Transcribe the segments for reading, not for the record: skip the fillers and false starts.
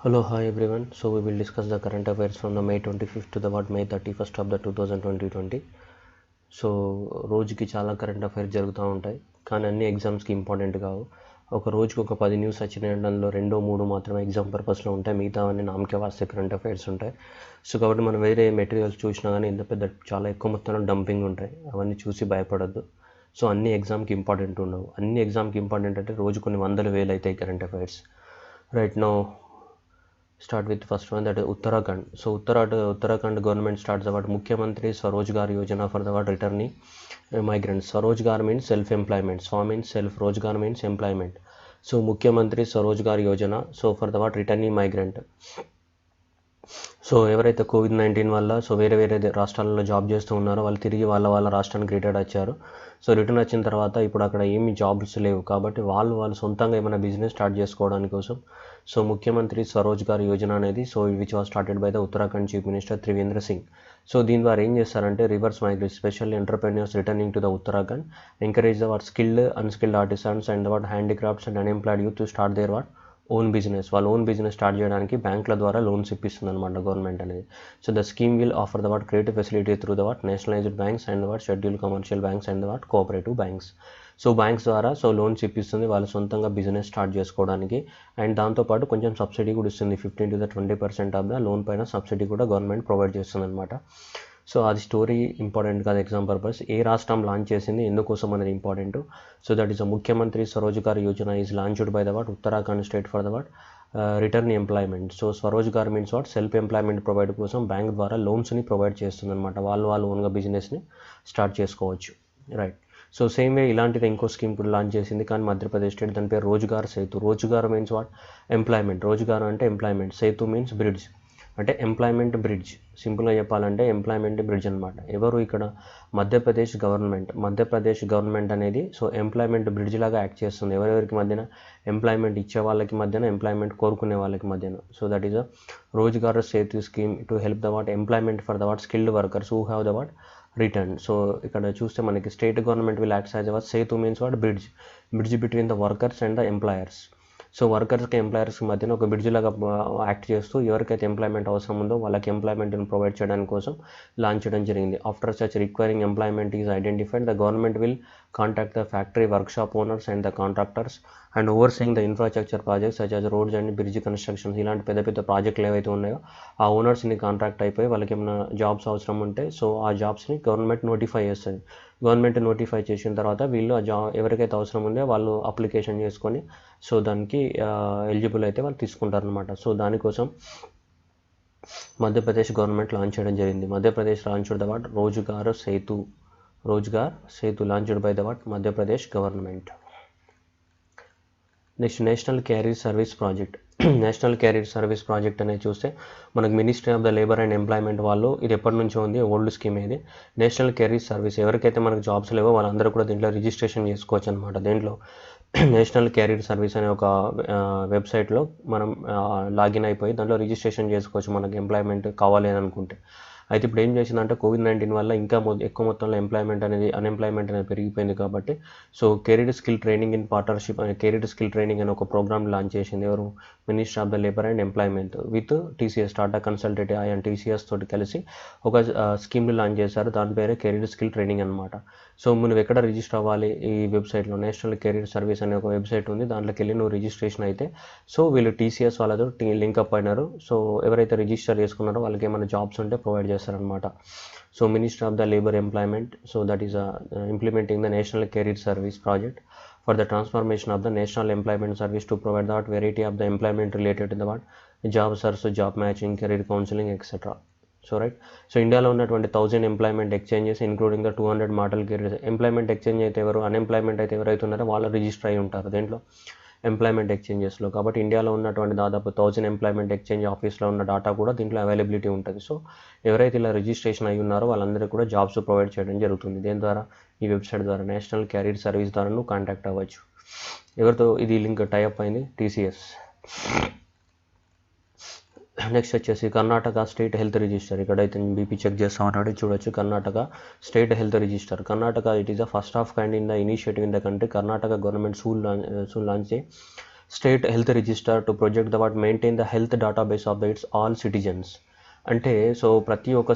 Hello, hi everyone. So we will discuss the current affairs from the May 25th to the May 31st of the 2020. So రోజుకి చాలా current affairs జరుగుతూ ఉంటాయి, కానీ అన్ని ఎగ్జామ్స్కి important కావు. ఒక రోజుకి ఒక 10 న్యూస్ వచ్చిన దానిలో 2-3 మాత్రమే ఎగ్జామ్ పర్పస్లో ఉంటాయి, మిగతా అన్ని నామకే వాస్తే కరెంట్ అఫైర్స్ ఉంటాయి. సో కాబట్టి మనం వేరే మెటీరియల్స్ చూసినా కానీ ఇంత పెద్ద చాలా ఎక్కువ మొత్తంలో డంపింగ్ ఉంటాయి, అవన్నీ చూసి భయపడద్దు. సో అన్ని ఎగ్జామ్కి ఇంపార్టెంట్ ఉండవు. అన్ని ఎగ్జామ్కి ఇంపార్టెంట్ అంటే రోజు కొన్ని వందల వేలు అవుతాయి current affairs. Right now start with first one, that is Uttarakhand. So Uttarakhand government starts about Mukhyamantri Swarojgar Yojana for the returning migrants. Swarojgar means self-employment. Swa means self, Rojgar means employment. So Mukhyamantri Swarojgar Yojana, so for the returning migrant. So ఎవరైతే COVID-19 వల్ల వేరే రాష్ట్రాలలో job చేస్తూ ఉన్నారో వాళ్ళు తిరిగి వాళ్ళ రాష్ట్రానికి రిటర్న్ వచ్చారు. సో రిటర్న్ వచ్చిన తర్వాత ఇప్పుడు అక్కడ ఏమీ జాబ్స్ లేవు, కాబట్టి వాళ్ళు సొంతంగా ఏమైనా బిజినెస్ స్టార్ట్ చేసుకోవడానికి కోసం సో ముఖ్యమంత్రి స్వరోజ్గార్ యోజన అనేది which was started by the Uttarakhand chief minister Trivendra Singh. So దీని ద్వారా ఏం చేస్తారంటే reverse migrates, specially entrepreneurs returning to the Uttarakhand, encourage the skilled unskilled artisans and handicrafts and unemployed youth to start their own business. వాళ్ళ own business start చేయడానికి బ్యాంకుల ద్వారా loans ఇప్పిస్తుంది అనమాట government అనేది. So the scheme will offer the creative facility through the nationalised banks and scheduled commercial banks and cooperative banks. So banks ద్వారా loans ఇప్పిస్తుంది వాళ్ళు సొంతంగా business start చేసుకోవడానికి. అండ్ దాంతోపాటు కొంచెం సబ్సిడీ కూడా ఇస్తుంది, 15-20% ఆఫ్ ద లోన్ పైన సబ్సిడీ కూడా గవర్నమెంట్ ప్రొవైడ్ చేస్తుంది అనమాట. సో అది స్టోరీ ఇంపార్టెంట్ కాదు, ఎగ్జామ్ పర్పస్. ఏ రాష్ట్రం లాంచ్ చేసింది, ఎందుకోసం అనేది important. So that is the Mukhyamantri Swarozgar Yojana is launched by the Uttarakhand state for the return employment. So Swarozgar means self employment provide కోసం బ్యాంక్ ద్వారా లోన్స్ని ప్రొవైడ్ చేస్తుంది అనమాట. వాళ్ళు ఓన్గా బిజినెస్ని స్టార్ట్ చేసుకోవచ్చు. రైట్. సో సేమ్ వే ఇలాంటిది ఇంకో స్కీమ్ కూడా లాంచ్ చేసింది, కానీ మధ్యప్రదేశ్ స్టేట్, దాని పేరు రోజ్గార్ సేతు. Rozgar means employment. రోజ్గార్ అంటే ఎంప్లాయ్మెంట్, సేతు మీన్స్ బ్రిడ్జ్, అంటే ఎంప్లాయ్మెంట్ బ్రిడ్జ్. సింపుల్గా చెప్పాలంటే ఎంప్లాయ్మెంట్ బ్రిడ్జ్ అనమాట. ఎవరు ఇక్కడ మధ్యప్రదేశ్ గవర్నమెంట్ అనేది ఎంప్లాయ్మెంట్ బ్రిడ్జ్ లాగా యాక్ట్ చేస్తుంది. ఎవరెవరికి మధ్యన, ఎంప్లాయ్మెంట్ ఇచ్చే వాళ్ళకి మధ్యన, ఎంప్లాయ్మెంట్ కోరుకునే వాళ్ళకి మధ్యన. So that is a Rozgar Setu scheme to help the employment for the skilled workers who have the return. So ఇక్కడ చూస్తే మనకి state government will act as Setu means bridge between the workers and the employers. So వర్కర్స్కి ఎంప్లాయర్స్కి మధ్యన ఒక bridge లాగా act చేస్తూ ఎవరికైతే ఎంప్లాయ్మెంట్ అవసరం ఉందో వాళ్ళకి ఎంప్లాయ్మెంట్ని ప్రొవైడ్ చేయడానికి కోసం లాంచ్ చేయడం జరిగింది. After such requiring employment is identified, the government will contact the factory workshop owners and the contractors and overseeing the infrastructure projects such as roads and bridge constructions. ఇలాంటి పెద్ద ప్రాజెక్టులు ఏవైతే ఉన్నాయో ఆ ఓనర్స్ని కాంట్రాక్ట్ అయిపోయి వాళ్ళకి ఏమైనా జాబ్స్ అవసరం ఉంటే సో ఆ జాబ్స్ని గవర్నమెంట్ నోటిఫై చేస్తుంది. గవర్నమెంట్ నోటిఫై చేసిన తర్వాత వీళ్ళు ఆ ఎవరికైతే అవసరం ఉందో వాళ్ళు అప్లికేషన్ చేసుకొని సో దానికి ఎలిజిబుల్ అయితే వాళ్ళు తీసుకుంటారు అనమాట. సో దానికోసం మధ్యప్రదేశ్ గవర్నమెంట్ లాంచ్ చేయడం జరిగింది. Madhya Pradesh launched the Rozgar Setu launched by the Madhya Pradesh government. Next national career service project. National career service project అనేది చూస్తే మనకు ministry of the labour and employment వాళ్ళు, ఇది ఎప్పటి నుంచో ఉంది, ఓల్డ్ స్కీమ్ ఇది. నేషనల్ క్యారియర్ సర్వీస్, ఎవరికైతే మనకు జాబ్స్ లేవో వాళ్ళందరూ కూడా దీంట్లో రిజిస్ట్రేషన్ చేసుకోవచ్చు అనమాట. దీంట్లో నేషనల్ క్యారియర్ సర్వీస్ అనే ఒక వెబ్సైట్లో మనం లాగిన్ అయిపోయి దాంట్లో రిజిస్ట్రేషన్ చేసుకోవచ్చు మనకి ఎంప్లాయ్మెంట్ కావాలి అని అనుకుంటే. అయితే ఇప్పుడు ఏం చేసిందంటే కోవిడ్-19 వల్ల ఇంకా ఎక్కువ మొత్తంలో అన్ఎంప్లాయ్మెంట్ అనేది పెరిగిపోయింది కాబట్టి so career skill training in partnership అనే కెరీర్ స్కిల్ ట్రైనింగ్ అనే ఒక ప్రోగ్రామ్ లాంచ్ చేసింది ఎవరు, ministry of the labour and employment with TCS, Tata consultative and TCS తోటి కలిసి ఒక స్కీమ్ని లాంచ్ చేశారు. దాని పేరే కెరీర్ స్కిల్ ట్రైనింగ్ అనమాట. సో నువ్వు ఎక్కడ రిజిస్టర్ అవ్వాలి, ఈ వెబ్సైట్లో నేషనల్ కెరీర్ సర్వీస్ అనే ఒక వెబ్సైట్ ఉంది, దాంట్లోకి వెళ్ళి నువ్వు రిజిస్ట్రేషన్ అయితే సో వీళ్ళు టీసీఎస్ వాళ్ళతో లింక్అప్ అయినారు. సో ఎవరైతే రిజిస్టర్ చేసుకున్నారో వాళ్ళకి ఏమైనా జాబ్స్ ఉంటే ప్రొవైడ్ చేస్తారనమాట. So ministry of the labour employment, so that is implementing the national career service project for the transformation of the national employment service to provide the variety of the employment related to the job search, job matching, career counselling etcetera. So right. So ఇండియాలో ఉన్నటువంటి 1000 employment exchanges including the 200 model career. Employment exchange అయితే ఎవరు, unemployment అయితే ఎవరైతే ఉన్నారో వాళ్ళు register అయి ఉంటారు దేంట్లో, ఎంప్లాయ్మెంట్ ఎక్స్చేంజెస్లో. కాబట్టి ఇండియాలో ఉన్నటువంటి దాదాపు 1000 ఎంప్లాయ్మెంట్ ఎక్స్చేంజ్ ఆఫీస్లో ఉన్న డేటా కూడా దీంట్లో అవైలబిలిటీ ఉంటుంది. సో ఎవరైతే ఇలా రిజిస్ట్రేషన్ అయి ఉన్నారో వాళ్ళందరికీ కూడా జాబ్స్ ప్రొవైడ్ చేయడం జరుగుతుంది. దేని ద్వారా, ఈ వెబ్సైట్ ద్వారా, నేషనల్ క్యారియర్ సర్వీస్ ద్వారా నువ్వు కాంటాక్ట్ అవ్వచ్చు. ఎవరితో ఇది లింక్ టైఅప్ అయింది, టీసీఎస్. నెక్స్ట్ వచ్చేసి కర్ణాటక స్టేట్ హెల్త్ రిజిస్టర్. ఇక్కడైతే బీపీ చెక్ చేస్తామన్నాడు, చూడొచ్చు. Karnataka state health register. Karnataka it is the first of kind in the initiative in the country. Karnataka government soon launch a state health register to project the what maintain the health database of the it's all citizens. అంటే so ప్రతి ఒక్క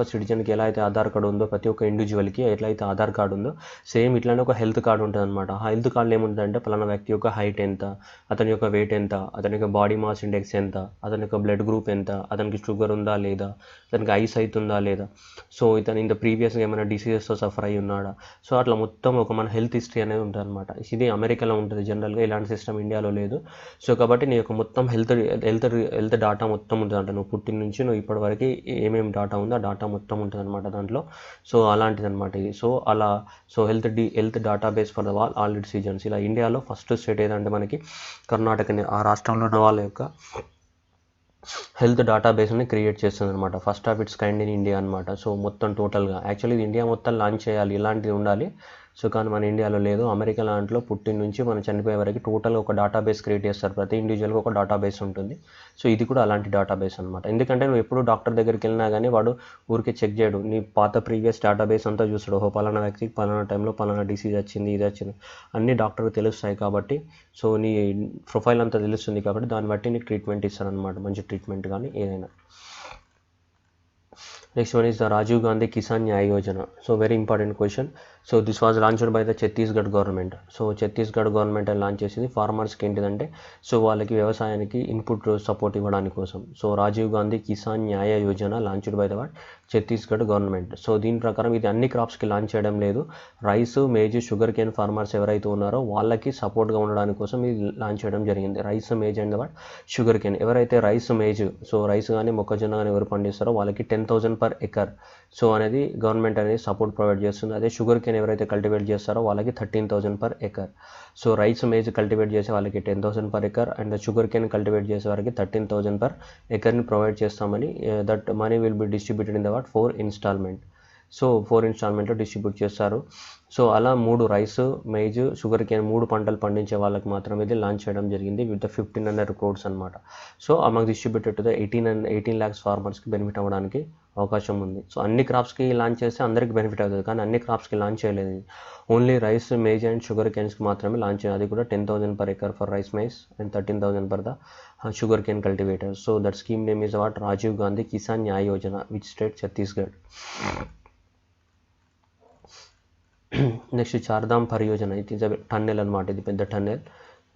సిటిజన్కి ఎలా అయితే Aadhaar card ఉందో, ప్రతి ఒక్క ఇండివిజువల్కి ఎట్లయితే Aadhaar card ఉందో సేమ్ ఇట్లానే ఒక హెల్త్ కార్డు ఉంటుంది అనమాట. ఆ హెల్త్ కార్డులో ఏముంటుందంటే పలానా వ్యక్తి యొక్క హైట్ ఎంత, అతని యొక్క వెయిట్ ఎంత, అతని యొక్క బాడీ మాస్ ఇండెక్స్ ఎంత, అతని యొక్క బ్లడ్ గ్రూప్ ఎంత, అతనికి షుగర్ ఉందా లేదా, అతనికి ఐస్ అవుతుందా లేదా, సో ఇతను ఇంత ప్రీవియస్గా ఏమైనా డిసీజెస్తో సఫర్ అయ్యి ఉన్నాడా, సో అట్లా మొత్తం ఒక మన హెల్త్ హిస్టరీ అనేది ఉంటుంది అనమాట. ఇది అమెరికాలో ఉంటుంది జనరల్గా, ఇలాంటి సిస్టమ్ ఇండియాలో లేదు. సో కాబట్టి నీ యొక్క మొత్తం హెల్త్ డాటా మొత్తం ఉంటుంది అంటే నువ్వు పుట్టిన నుంచి నువ్వు ఇప్పటివరకు ఏమేమి డాటా ఉందో ఆ డాటా మొత్తం ఉంటుంది అనమాట దాంట్లో. సో అలాంటిది అనమాట ఇది. So health database for the all citizens. ఇలా ఇండియాలో ఫస్ట్ స్టేట్ ఏదంటే మనకి కర్ణాటకని, ఆ రాష్ట్రంలో ఉన్న వాళ్ళ యొక్క హెల్త్ డేటాబేస్ని క్రియేట్ చేస్తుంది అనమాట. First of it's kind in India అనమాట. సో మొత్తం టోటల్గా యాక్చువల్లీ ఇది ఇండియా మొత్తం లాంచ్ చేయాలి, ఇలాంటిది ఉండాలి. సో కానీ మన ఇండియాలో లేదు. అమెరికా దాంట్లో పుట్టిన నుంచి మనం చనిపోయే వరకు టోటల్గా ఒక డేటాబేస్ క్రియేట్ చేస్తారు, ప్రతి ఇండివిజువల్గా ఒక డేటాబేస్ ఉంటుంది. సో ఇది కూడా అలాంటి డేటాబేస్ అనమాట. ఎందుకంటే నువ్వు ఎప్పుడు డాక్టర్ దగ్గరికి వెళ్ళినా కానీ వాడు ఊరికే చెక్ చేయడు, నీ పాత ప్రీవియస్ డేటాబేస్ అంతా చూస్తాడు. ఓహో పలానా వ్యక్తికి పలానా టైంలో పలానా డిసీజ్ వచ్చింది, ఇది వచ్చింది, అన్ని డాక్టర్కి తెలుస్తాయి కాబట్టి, సో నీ ప్రొఫైల్ అంతా తెలుస్తుంది కాబట్టి దాన్ని బట్టి నీకు ట్రీట్మెంట్ ఇస్తారనమాట, మంచి ట్రీట్మెంట్ కానీ ఏదైనా. Next one is the Rajiv Gandhi Kisan Nyaya Yojana. So very important question. So this was launched by the Chhattisgarh government. So Chhattisgarh government launch చేసింది ఫార్మర్స్కి ఏంటిదంటే సో వాళ్ళకి వ్యవసాయానికి ఇన్పుట్ సపోర్ట్ ఇవ్వడానికి కోసం. So Rajiv Gandhi Kisan Nyay Yojana launched by the Chhattisgarh government. So దీని ప్రకారం ఇది అన్ని క్రాప్స్కి లాంచ్ చేయడం లేదు, rice, maize, sugar cane farmers ఎవరైతే ఉన్నారో వాళ్ళకి సపోర్ట్గా ఉండడానికి కోసం ఇది లాంచ్ చేయడం జరిగింది. Rice, maize and sugar cane. ఎవరైతే రైస్, మేజ్, సో రైస్ కానీ మొక్కజొన్న కానీ ఎవరు పండిస్తారో వాళ్ళకి 10,000 per acre సో అనేది గవర్నమెంట్ అనేది సపోర్ట్ ప్రొవైడ్ చేస్తుంది. అదే షుగర్ కేన్ ఎవరైతే కల్టివేట్ చేస్తారో వాళ్ళకి 13,000 per acre. So rice, maize cultivate చేసే వాళ్ళకి 10,000 per acre and sugar cane cultivate చేసే వారికి 13,000 per acreని ప్రొవైడ్ చేస్తామని. That money will be distributed in the 4 installment. So 4 installmentలో డిస్ట్రిబ్యూట్ చేస్తారు. సో అలా 3 రైస్, మేజ్, షుగర్ కేన్ 3 పంటలు పండించే వాళ్ళకి మాత్రం ఇది లాంచ్ చేయడం జరిగింది విత్ 1,500 crores అనమాట. So among distributed to the 18 lakhs ఫార్మర్స్కి బెనిఫిట్ అవ్వడానికి అవకాశం ఉంది. సో అన్ని క్రాప్స్కి లాంచ్ చేస్తే అందరికీ బెనిఫిట్ అవుతుంది, కానీ అన్ని క్రాప్స్కి లాంచ్ చేయలేదు. Only rice, maize and sugar కేన్స్కి మాత్రమే లాంచ్ చేయాలి. అది కూడా 10,000 per acre for rice, maize and 13,000 for the sugar cane cultivators. So that scheme name is what Rajiv Gandhi Kisan Nyay Yojana which state Chhattisgarh. Next Char Dham Pariyojana. ఇది టన్నెల్ అనమాట, ఇది పెద్ద టన్నెల్.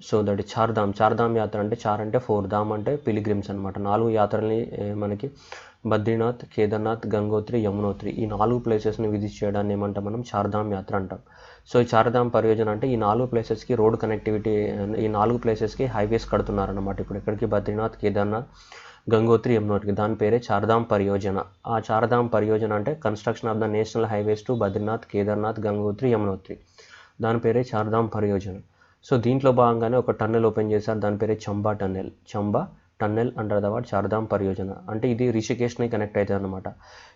సో దట్ చార్ధామ్ యాత్ర అంటే చార్ అంటే 4, ధామ్ అంటే పిలిగ్రిమ్స్ అనమాట. 4 యాత్రల్ని మనకి బద్రీనాథ్, కేదార్నాథ్, గంగోత్రి, యమునోత్రి ఈ 4 ప్లేసెస్ని విజిట్ చేయడాన్ని ఏమంటాం మనం చార్ధామ్ యాత్ర అంటాం. సో ఈ చార్ధామ్ పరియోజన అంటే ఈ 4 ప్లేసెస్కి రోడ్ కనెక్టివిటీ, ఈ 4 ప్లేసెస్కి హైవేస్ కడుతున్నారనమాట. ఇప్పుడు ఎక్కడికి బద్రీనాథ్, కేదార్నాథ్, గంగోత్రి, యమునోత్రి, దాని పేరే చార్ధామ్ పరియోజన. ఆ చార్ధామ్ పరియోజన అంటే construction of the national highways to Badrinath, Kedarnath, Gangotri, Yamunotri, దాని పేరే చార్ధామ్ పరియోజన. సో దీంట్లో భాగంగానే ఒక టన్నెల్ ఓపెన్ చేశారు, దాని పేరే Chamba tunnel under the Char Dham Pariyojana. అంటే ఇది రిషికేష్ని కనెక్ట్ అవుతుంది అనమాట.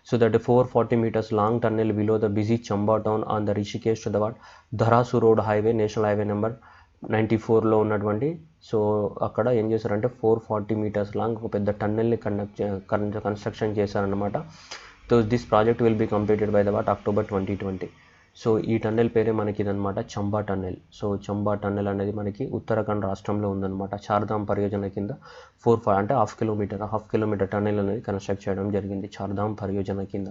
So that 440 meters long tunnel below the busy Chamba town on the Rishikesh to the Dharasu road highway, national highway number 94లో ఉన్నటువంటి. సో అక్కడ ఏం చేశారంటే 440 meters లాంగ్ ఒక పెద్ద టన్నెల్ని కన్స్ట్రక్షన్ చేశారనమాట. So this project will be completed by the October 2020. So ఈ టన్నెల్ పేరే మనకి ఇదనమాట Chamba tunnel. So Chamba tunnel అనేది మనకి ఉత్తరాఖండ్ రాష్ట్రంలో ఉందన్నమాట. చార్ధామ్ పరియోజన కింద 4 అంటే హాఫ్ కిలోమీటర్ టన్నెల్ అనేది కన్స్ట్రక్ట్ చేయడం జరిగింది చార్ధామ్ పరియోజన కింద.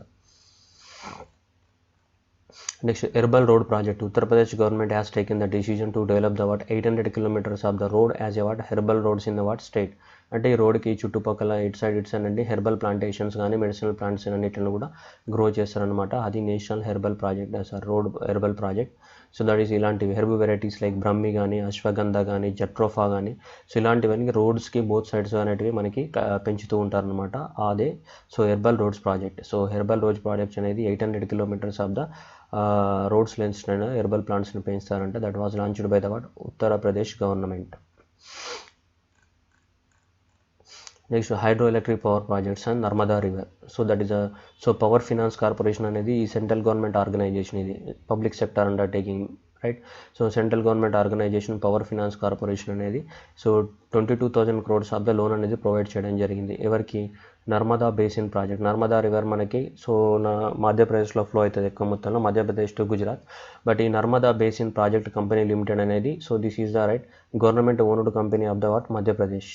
Next herbal road project. Uttar Pradesh government has taken the decision to develop the 800 kilometers of the road as a herbal roads in the state. అంటే ఈ రోడ్కి చుట్టుపక్కల ఇటు సైడ్ అండి హెర్బల్ ప్లాంటేషన్స్ కానీ మెడిసినల్ ప్లాంట్స్ అన్నిటిని కూడా గ్రో చేస్తారనమాట. అది national herbal project road herbal project. So that is ఇలాంటివి హెర్బల్ వెరైటీస్ లైక్ బ్రహ్మి కానీ, అశ్వగంధ కానీ, జట్రోఫా కానీ, సో ఇలాంటివన్నీ రోడ్స్కి బోత్ సైడ్స్ అనేటివి మనకి పెంచుతూ ఉంటారనమాట. అదే so herbal roads project. So herbal roads project అనేది 800 kilometers of the roads lanes herbal ప్లాంట్స్ని పెంచుతారంటే. That was launched by the Uttar Pradesh government. Next hydro electric power projects and Narmada river. So that is power finance corporation అనేది ఈ central government organisation, ఇది public sector undertaking, right. So central government organisation power finance corporation అనేది so 22,000 crores of the loan అనేది provide చేయడం జరిగింది. ఎవరికి? Narmada basin project. Narmada river మనకి so మధ్యప్రదేశ్లో ఫ్లో అవుతుంది ఎక్కువ మొత్తంలో, మధ్యప్రదేశ్ టు గుజరాత్. బట్ ఈ Narmada basin project company limited అనేది so this is the right government owned company of the what Madhya Pradesh.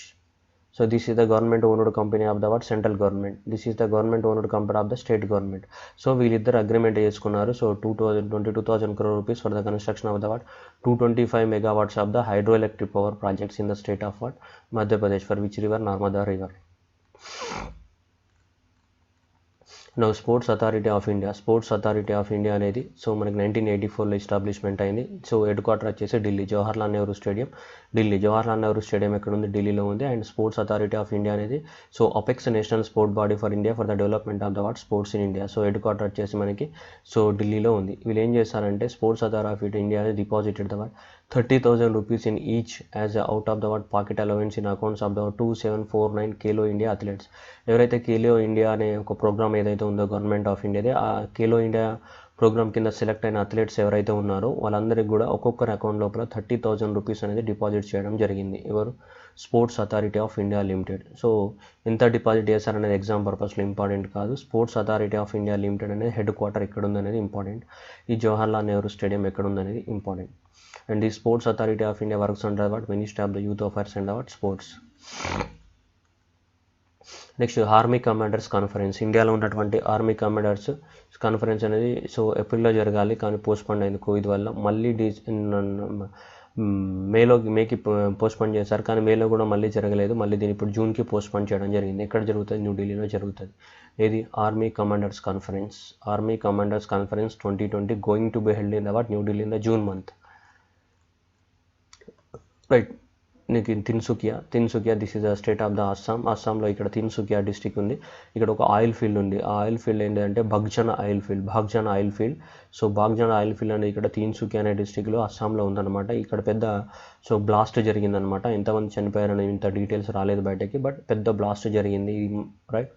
So this is the government owned company of the what central government. This is the government owned company of the state government. సో వీళ్ళిద్దరు agreement చేసుకున్నారు. So 22,000 crore rupees for the construction of the what 225 megawatts of the hydro electric power projects in the state of what Madhya Pradesh, for which river Narmada river. Now sports authority of India. Sports authority of India అనేది so మనకి 1984లో establishment అయింది. So head quarter వచ్చేసి Delhi, Jawaharlal Nehru stadium Delhi. Jawaharlal Nehru stadium ఎక్కడ ఉంది? ఢిల్లీలో ఉంది. And sports authority of India అనేది so apex national sport body for India for the development of the what sports in India. So head quarter వచ్చేసి మనకి సో ఢిల్లీలో ఉంది. వీళ్ళు ఏం చేస్తారంటే స్పోర్ట్స్ అథారిటీ ఆఫ్ ఇండియా అనేది deposited the what 30,000 rupees in each as a out of the what pocket allowance in accounts of the 2749 Khelo India athletes. ఎవరైతే Khelo India అనే ఒక ప్రోగ్రామ్ ఏదైతే ఉందో గవర్నమెంట్ ఆఫ్ ఇండియాదే, ఆ ఖేలో ఇండియా ప్రోగ్రామ్ కింద సెలెక్ట్ అయిన athletes ఎవరైతే ఉన్నారో వాళ్ళందరికీ కూడా ఒక్కొక్కరి అకౌంట్ లోపల 30,000 rupees అనేది డిపాజిట్ చేయడం జరిగింది. ఎవరు? Sports authority of India limited. So ఎంత డిపాజిట్ చేశారనేది ఎగ్జామ్ పర్పస్లో ఇంపార్టెంట్ కాదు. Sports authority of India limited అనేది హెడ్ క్వార్టర్ ఎక్కడ ఉందనేది ఇంపార్టెంట్. ఈ జవహర్లాల్ నెహ్రూ స్టేడియం ఎక్కడ ఉందనేది important. And the Sports Authority of India works under what Ministry of the Youth Affairs and what Sports. Next army commanders conference. ఇండియాలో ఉన్నటువంటి army commanders conference అనేది so ఏప్రిల్లో జరగాలి, కానీ పోస్ట్పోన్ అయింది కోవిడ్ వల్ల. మళ్ళీ మేకి పోస్ట్పోన్ చేశారు, కానీ మేలో కూడా మళ్ళీ జరగలేదు. మళ్ళీ దీన్ని ఇప్పుడు జూన్కి పోస్ట్పోన్ చేయడం జరిగింది. ఎక్కడ జరుగుతుంది? న్యూఢిల్లీలో జరుగుతుంది. ఏది? Army commanders conference. Army commanders conference 2020 going to be held in the what New Delhi in the June month. Right. నీకు Tinsukia this is the state of the అస్సాంలో ఇక్కడ తిన్సుకియా డిస్టిక్ ఉంది. ఇక్కడ ఒక ఆయిల్ ఫీల్డ్ ఉంది. ఆ ఆయిల్ ఫీల్డ్ ఏంటంటే Baghjan oil field. So Baghjan oil field అనేది ఇక్కడ తిన్సుకియా అనే డిస్టిక్లో అస్సాంలో ఉందన్నమాట. ఇక్కడ పెద్ద సో బ్లాస్ట్ జరిగిందనమాట. ఎంతమంది చనిపోయారని ఇంత డీటెయిల్స్ రాలేదు బయటకి, బట్ పెద్ద బ్లాస్ట్ జరిగింది. Right.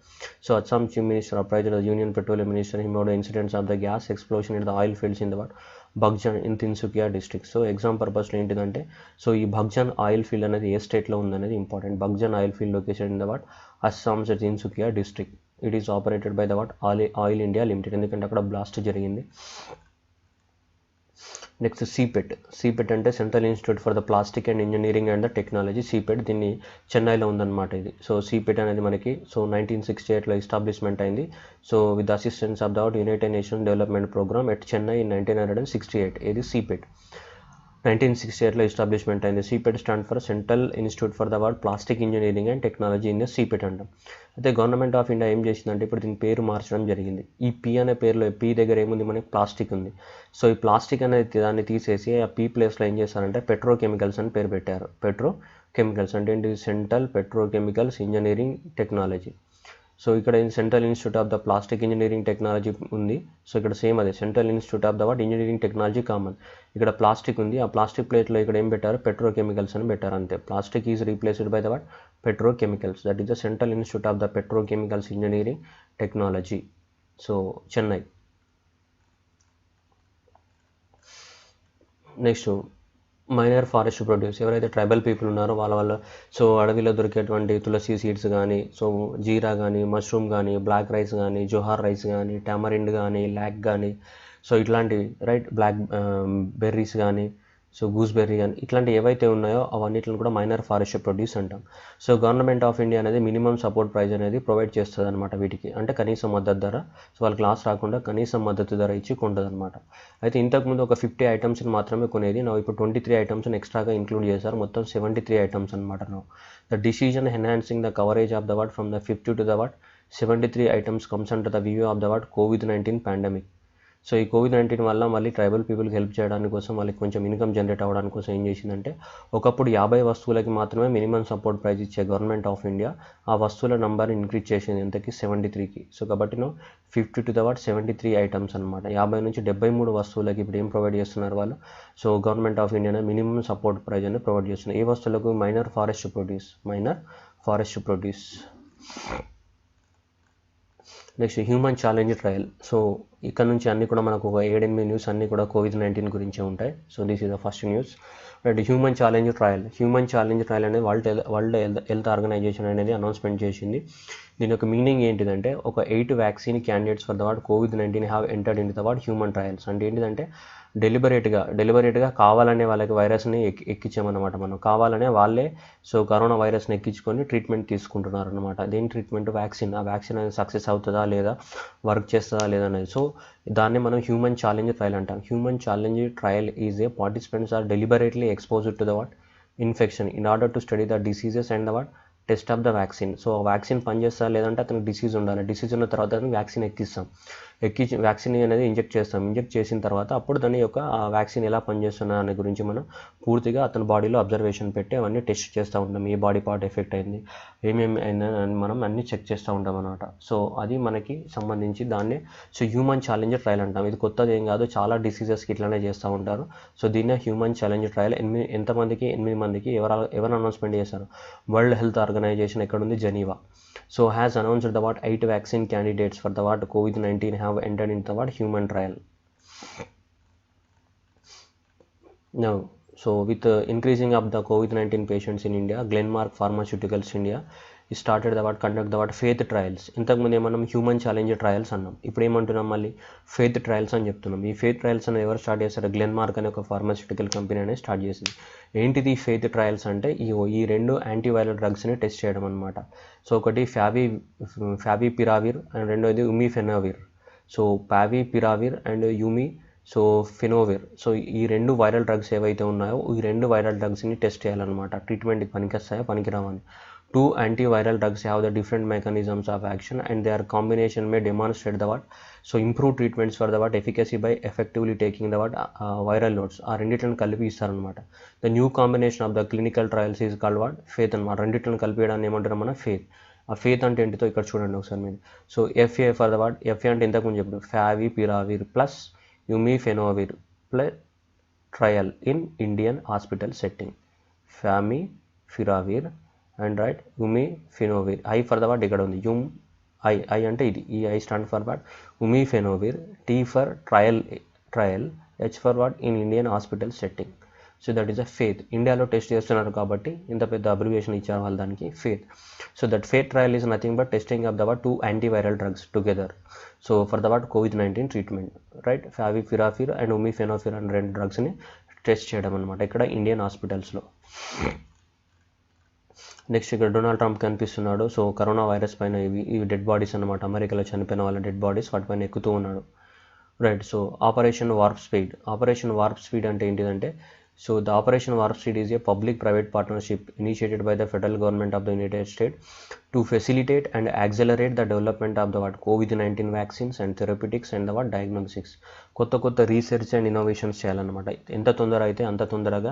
So Assam chief minister apprised the union petroleum minister him note incidents of the gas explosion in the oil fields in the what Baghjan in Tinsukia district. So exam పర్పస్లో ఏంటిదంటే సో ఈ బాగ్జన్ oil field అనేది ఏ స్టేట్లో ఉందనేది important. Baghjan oil field location in the what Assam's Tinsukia district. It is operated by the what oil India limited, ఎందుకంటే అక్కడ blast జరిగింది. నెక్స్ట్ సిపెట్ అంటే central institute for the plastic and engineering and the technology. CIPET దీన్ని చెన్నైలో ఉందన్నమాట ఇది. So CIPET అనేది మనకి సో 1968లో ఎస్టాబ్లిష్మెంట్ అయింది. So with assistance of the United nations development programme at Chennai in 1968. ఇది సిపెట్ 1968లో ఎస్టాబ్లిష్మెంట్ అయింది. CIPET stand for central institute for the what plastic engineering and technology in CIPET అంటాం. అయితే government of India ఏం చేసిందంటే ఇప్పుడు దీని పేరు మార్చడం జరిగింది. ఈ పి అనే పేరులో పి దగ్గర ఏముంది? మనకి ప్లాస్టిక్ ఉంది. సో ఈ ప్లాస్టిక్ అనేది దాన్ని తీసేసి ఆ పి ప్లేస్లో ఏం చేస్తారంటే పెట్రోకెమికల్స్ అని పేరు పెట్టారు. పెట్రోకెమికల్స్ అంటే ఏంటి? Central petrochemicals engineering technology. So ఇక్కడ central institute of the plastic engineering technology ఉంది. సో ఇక్కడ సేమ్ అదే central institute of the what engineering technology common. ఇక్కడ ప్లాస్టిక్ ఉంది. ఆ ప్లాస్టిక్ ప్లేట్లో ఇక్కడ ఏం పెట్టారు? పెట్రోకెమికల్స్ అని పెట్టారు అంతే. Plastic is replaced by the what petrochemicals. That is the Central institute of the Petrochemicals engineering technology. So Chennai. Next minor forest produce. ఎవరైతే ట్రైబల్ పీపుల్ ఉన్నారో వాళ్ళ సో అడవిలో దొరికేటువంటి తులసి సీడ్స్ కానీ, సో జీరా కానీ, మష్రూమ్ కానీ, బ్లాక్ రైస్ కానీ, జోహార్ రైస్ కానీ, టామరిండ్ కానీ, లాక్ కానీ, సో ఇట్లాంటివి రైట్ బ్లాక్ బెర్రీస్ కానీ, సో గూస్బెర్రీ కానీ ఇట్లాంటివి ఏవైతే ఉన్నాయో అవన్నిటిని కూడా మైనర్ ఫారెస్ట్ ప్రొడ్యూస్ అంటాం. సో గవర్నమెంట్ ఆఫ్ ఇండియా అనేది మినిమం సపోర్ట్ ప్రైస్ అనేది ప్రొవైడ్ చేస్తుంది అనమాట వీటికి. అంటే కనీస మద్దతు ధర. సో వాళ్ళకి లాస్ రాకుండా కనీస మద్దతు ధర ఇచ్చి కొంటుంది అనమాట. అయితే ఇంతకుముందు ఒక 50 ఐటమ్స్ని మాత్రమే కొనేది. నా ఇప్పుడు 23 ఐటమ్స్ని ఎక్స్ట్రాగా ఇంక్లూడ్ చేశారు. మొత్తం 73 ఐటమ్స్ అనమాట. నా the decision enhancing the coverage of the what from the 50 to the what 73 items comes under the view of the what COVID-19 pandemic. So ఈ COVID-19 వల్ల మళ్ళీ ట్రైబల్ పీపుల్కి హెల్ప్ చేయడానికి కోసం, వాళ్ళకి కొంచెం ఇన్కమ్ జనరేట్ అవ్వడానికి కోసం ఏం చేసిందంటే ఒకప్పుడు 50 వస్తువులకి మాత్రమే మినిమం సపోర్ట్ ప్రైస్ ఇచ్చే గవర్నమెంట్ ఆఫ్ ఇండియా ఆ వస్తువుల నంబర్ని ఇంక్రీజ్ చేసింది ఎంతకి? 73కి. సో కాబట్టి 50 టు ద వాట్ 73 ఐటమ్స్ అనమాట. 50 నుంచి 73 వస్తువులకి ఇప్పుడు ఏం ప్రొవైడ్ చేస్తున్నారు వాళ్ళు? So government of India minimum support price అనేది ప్రొవైడ్ చేస్తున్నారు. ఏ వస్తువులకు? Minor forest produce. Next human challenge trial. So ఇక్కడ నుంచి అన్ని కూడా మనకు ఒక 7-8 న్యూస్ అన్నీ కూడా COVID-19 గురించే ఉంటాయి. So this is the first news. Right, human challenge trial. Human challenge trial అనేది వరల్డ్ హెల్త్ ఆర్గనైజేషన్ అనేది అనౌన్స్మెంట్ చేసింది. దీని యొక్క మీనింగ్ ఏంటిదంటే ఒక 8 vaccine candidates for the what COVID-19 have entered in the what human trials. అంటే ఏంటిదంటే డెలిబరేట్గా కావాలనే వాళ్ళకి వైరస్ని ఎక్కించామన్నమాట. మనం కావాలనే వాళ్ళే సో కరోనా వైరస్ని ఎక్కించుకొని ట్రీట్మెంట్ తీసుకుంటున్నారు అనమాట. దేని ట్రీట్మెంట్? వ్యాక్సిన్. ఆ వ్యాక్సిన్ అనేది సక్సెస్ అవుతుందా లేదా, వర్క్ చేస్తుందా లేదా అనేది. సో దాన్ని మనం హ్యూమన్ ఛాలెంజ్ ట్రయల్ అంటాం. Human challenge trial is a participants are deliberately exposed to the what infection in order to study the diseases and the what test of the vaccine. So vaccine పనిచేస్తా లేదంటే అతనికి disease ఉండాలి. Disease ఉన్న తర్వాత అతనికి vaccine ఎక్కించి vaccine అనేది inject చేసిన తర్వాత అప్పుడు దాని యొక్క ఆ వ్యాక్సిన్ ఎలా పనిచేస్తున్నా అనే గురించి మనం పూర్తిగా అతని బాడీలో అబ్జర్వేషన్ పెట్టి అవన్నీ టెస్ట్ చేస్తూ ఉంటాం. ఏ బాడీ పార్ట్ ఎఫెక్ట్ అయింది, ఏమేమి అయిందని మనం అన్నీ చెక్ చేస్తూ ఉంటాం అన్నమాట. సో అది మనకి సంబంధించి దాన్నే సో హ్యూమన్ ఛాలెంజ్ ట్రయల్ అంటాం. ఇది కొత్తది ఏం కాదు, చాలా డిసీజెస్కి ఇట్లానే చేస్తూ ఉంటారు. సో దీన్నే హ్యూమన్ ఛాలెంజ్ ట్రయల్. 8 మందికి ఎవరు అనౌన్స్మెంట్ చేశారు? వరల్డ్ హెల్త్ ఆర్గనైజేషన్ ఎక్కడుంది? Geneva. So has announced the what 8 vaccine candidates for the what COVID-19 have entered into the what human trial. Now, so with increasing of the COVID-19 patients in India, Glenmark Pharmaceuticals India started the what conduct the what faith trials. ఇంతకు ముందే మనం human challenge trials అన్నాం. ఇప్పుడు ఏమంటున్నాం? మళ్ళీ faith trials అని చెప్తున్నాం. ఈ ఫెయిత్ ట్రయల్స్ అనేది ఎవరు స్టార్ట్ చేశారు? గ్లెన్మార్క్ అనే ఒక ఫార్మాస్యూటికల్ కంపెనీ అనేది స్టార్ట్ చేసింది. ఏంటిది ఫెయిత్ ట్రయల్స్ అంటే ఈ 2 యాంటీవైరల్ డ్రగ్స్ని టెస్ట్ చేయడం అనమాట. సో ఒకటి ఫ్యావిపిరావిర్ అండ్ రెండోది umifenovir. So favipiravir and fenovir. So ఈ 2 వైరల్ డ్రగ్స్ ఏవైతే ఉన్నాయో ఈ 2 వైరల్ డ్రగ్స్ని టెస్ట్ చేయాలన్నమాట. ట్రీట్మెంట్కి పనికొస్తాయా పనికిరావని. 2 antiviral drugs have the different mechanisms of action and their combination may demonstrate the what so improve treatments for the what efficacy by effectively taking the what viral loads. ఆ రెండిట్లను కలిపి ఇస్తారనమాట. The new combination of the clinical trials is called what faith అనమాట. రెండిట్లను కలిపేయడాన్ని ఏమంటారు మన faith. ఆ faith అంటే ఏంటితో ఇక్కడ చూడండి ఒకసారి మీరు. So FA for the what FA అంటే ఇంతకుముందు చెప్పారు favipiravir plus umifenovir plus trial in Indian hospital setting. Favipiravir and right umifenovir. I for the what ఇక్కడ ఉంది ఐ అంటే ఇది. ఈ I stand for what umifenovir. T for trial. H for what in Indian hospital setting. So that is a FAITH. ఇండియాలో test చేస్తున్నారు కాబట్టి ఇంత పెద్ద అబ్రివియేషన్ ఇచ్చారు వాళ్ళు దానికి FAITH. So that faith trial is nothing but testing of the what 2 antiviral drugs together. So for the what COVID-19 treatment. Right, favipiravir and umifenovir అనే 2 డ్రగ్స్ని test చేయడం అనమాట ఇక్కడ ఇండియన్ హాస్పిటల్స్లో. నెక్స్ట్ ఇక్కడ డొనాల్డ్ ట్రంప్ కనిపిస్తున్నాడు. సో కరోనా వైరస్ పైన ఇవి dead bodies అనమాట. అమెరికాలో చనిపోయిన వాళ్ళ డెడ్ బాడీస్ వాటిపైన ఎక్కుతూ ఉన్నాడు. Right, so operation warp speed. Operation warp speed అంటే ఏంటిదంటే so the Operation Warp Speed is a public-private partnership initiated by the federal government of the United States to facilitate and accelerate the development of the COVID-19 vaccines and therapeutics and the diagnostics. కొత్త research and innovations చేయాలన్నమాట. ఎంత తొందర అయితే అంత తొందరగా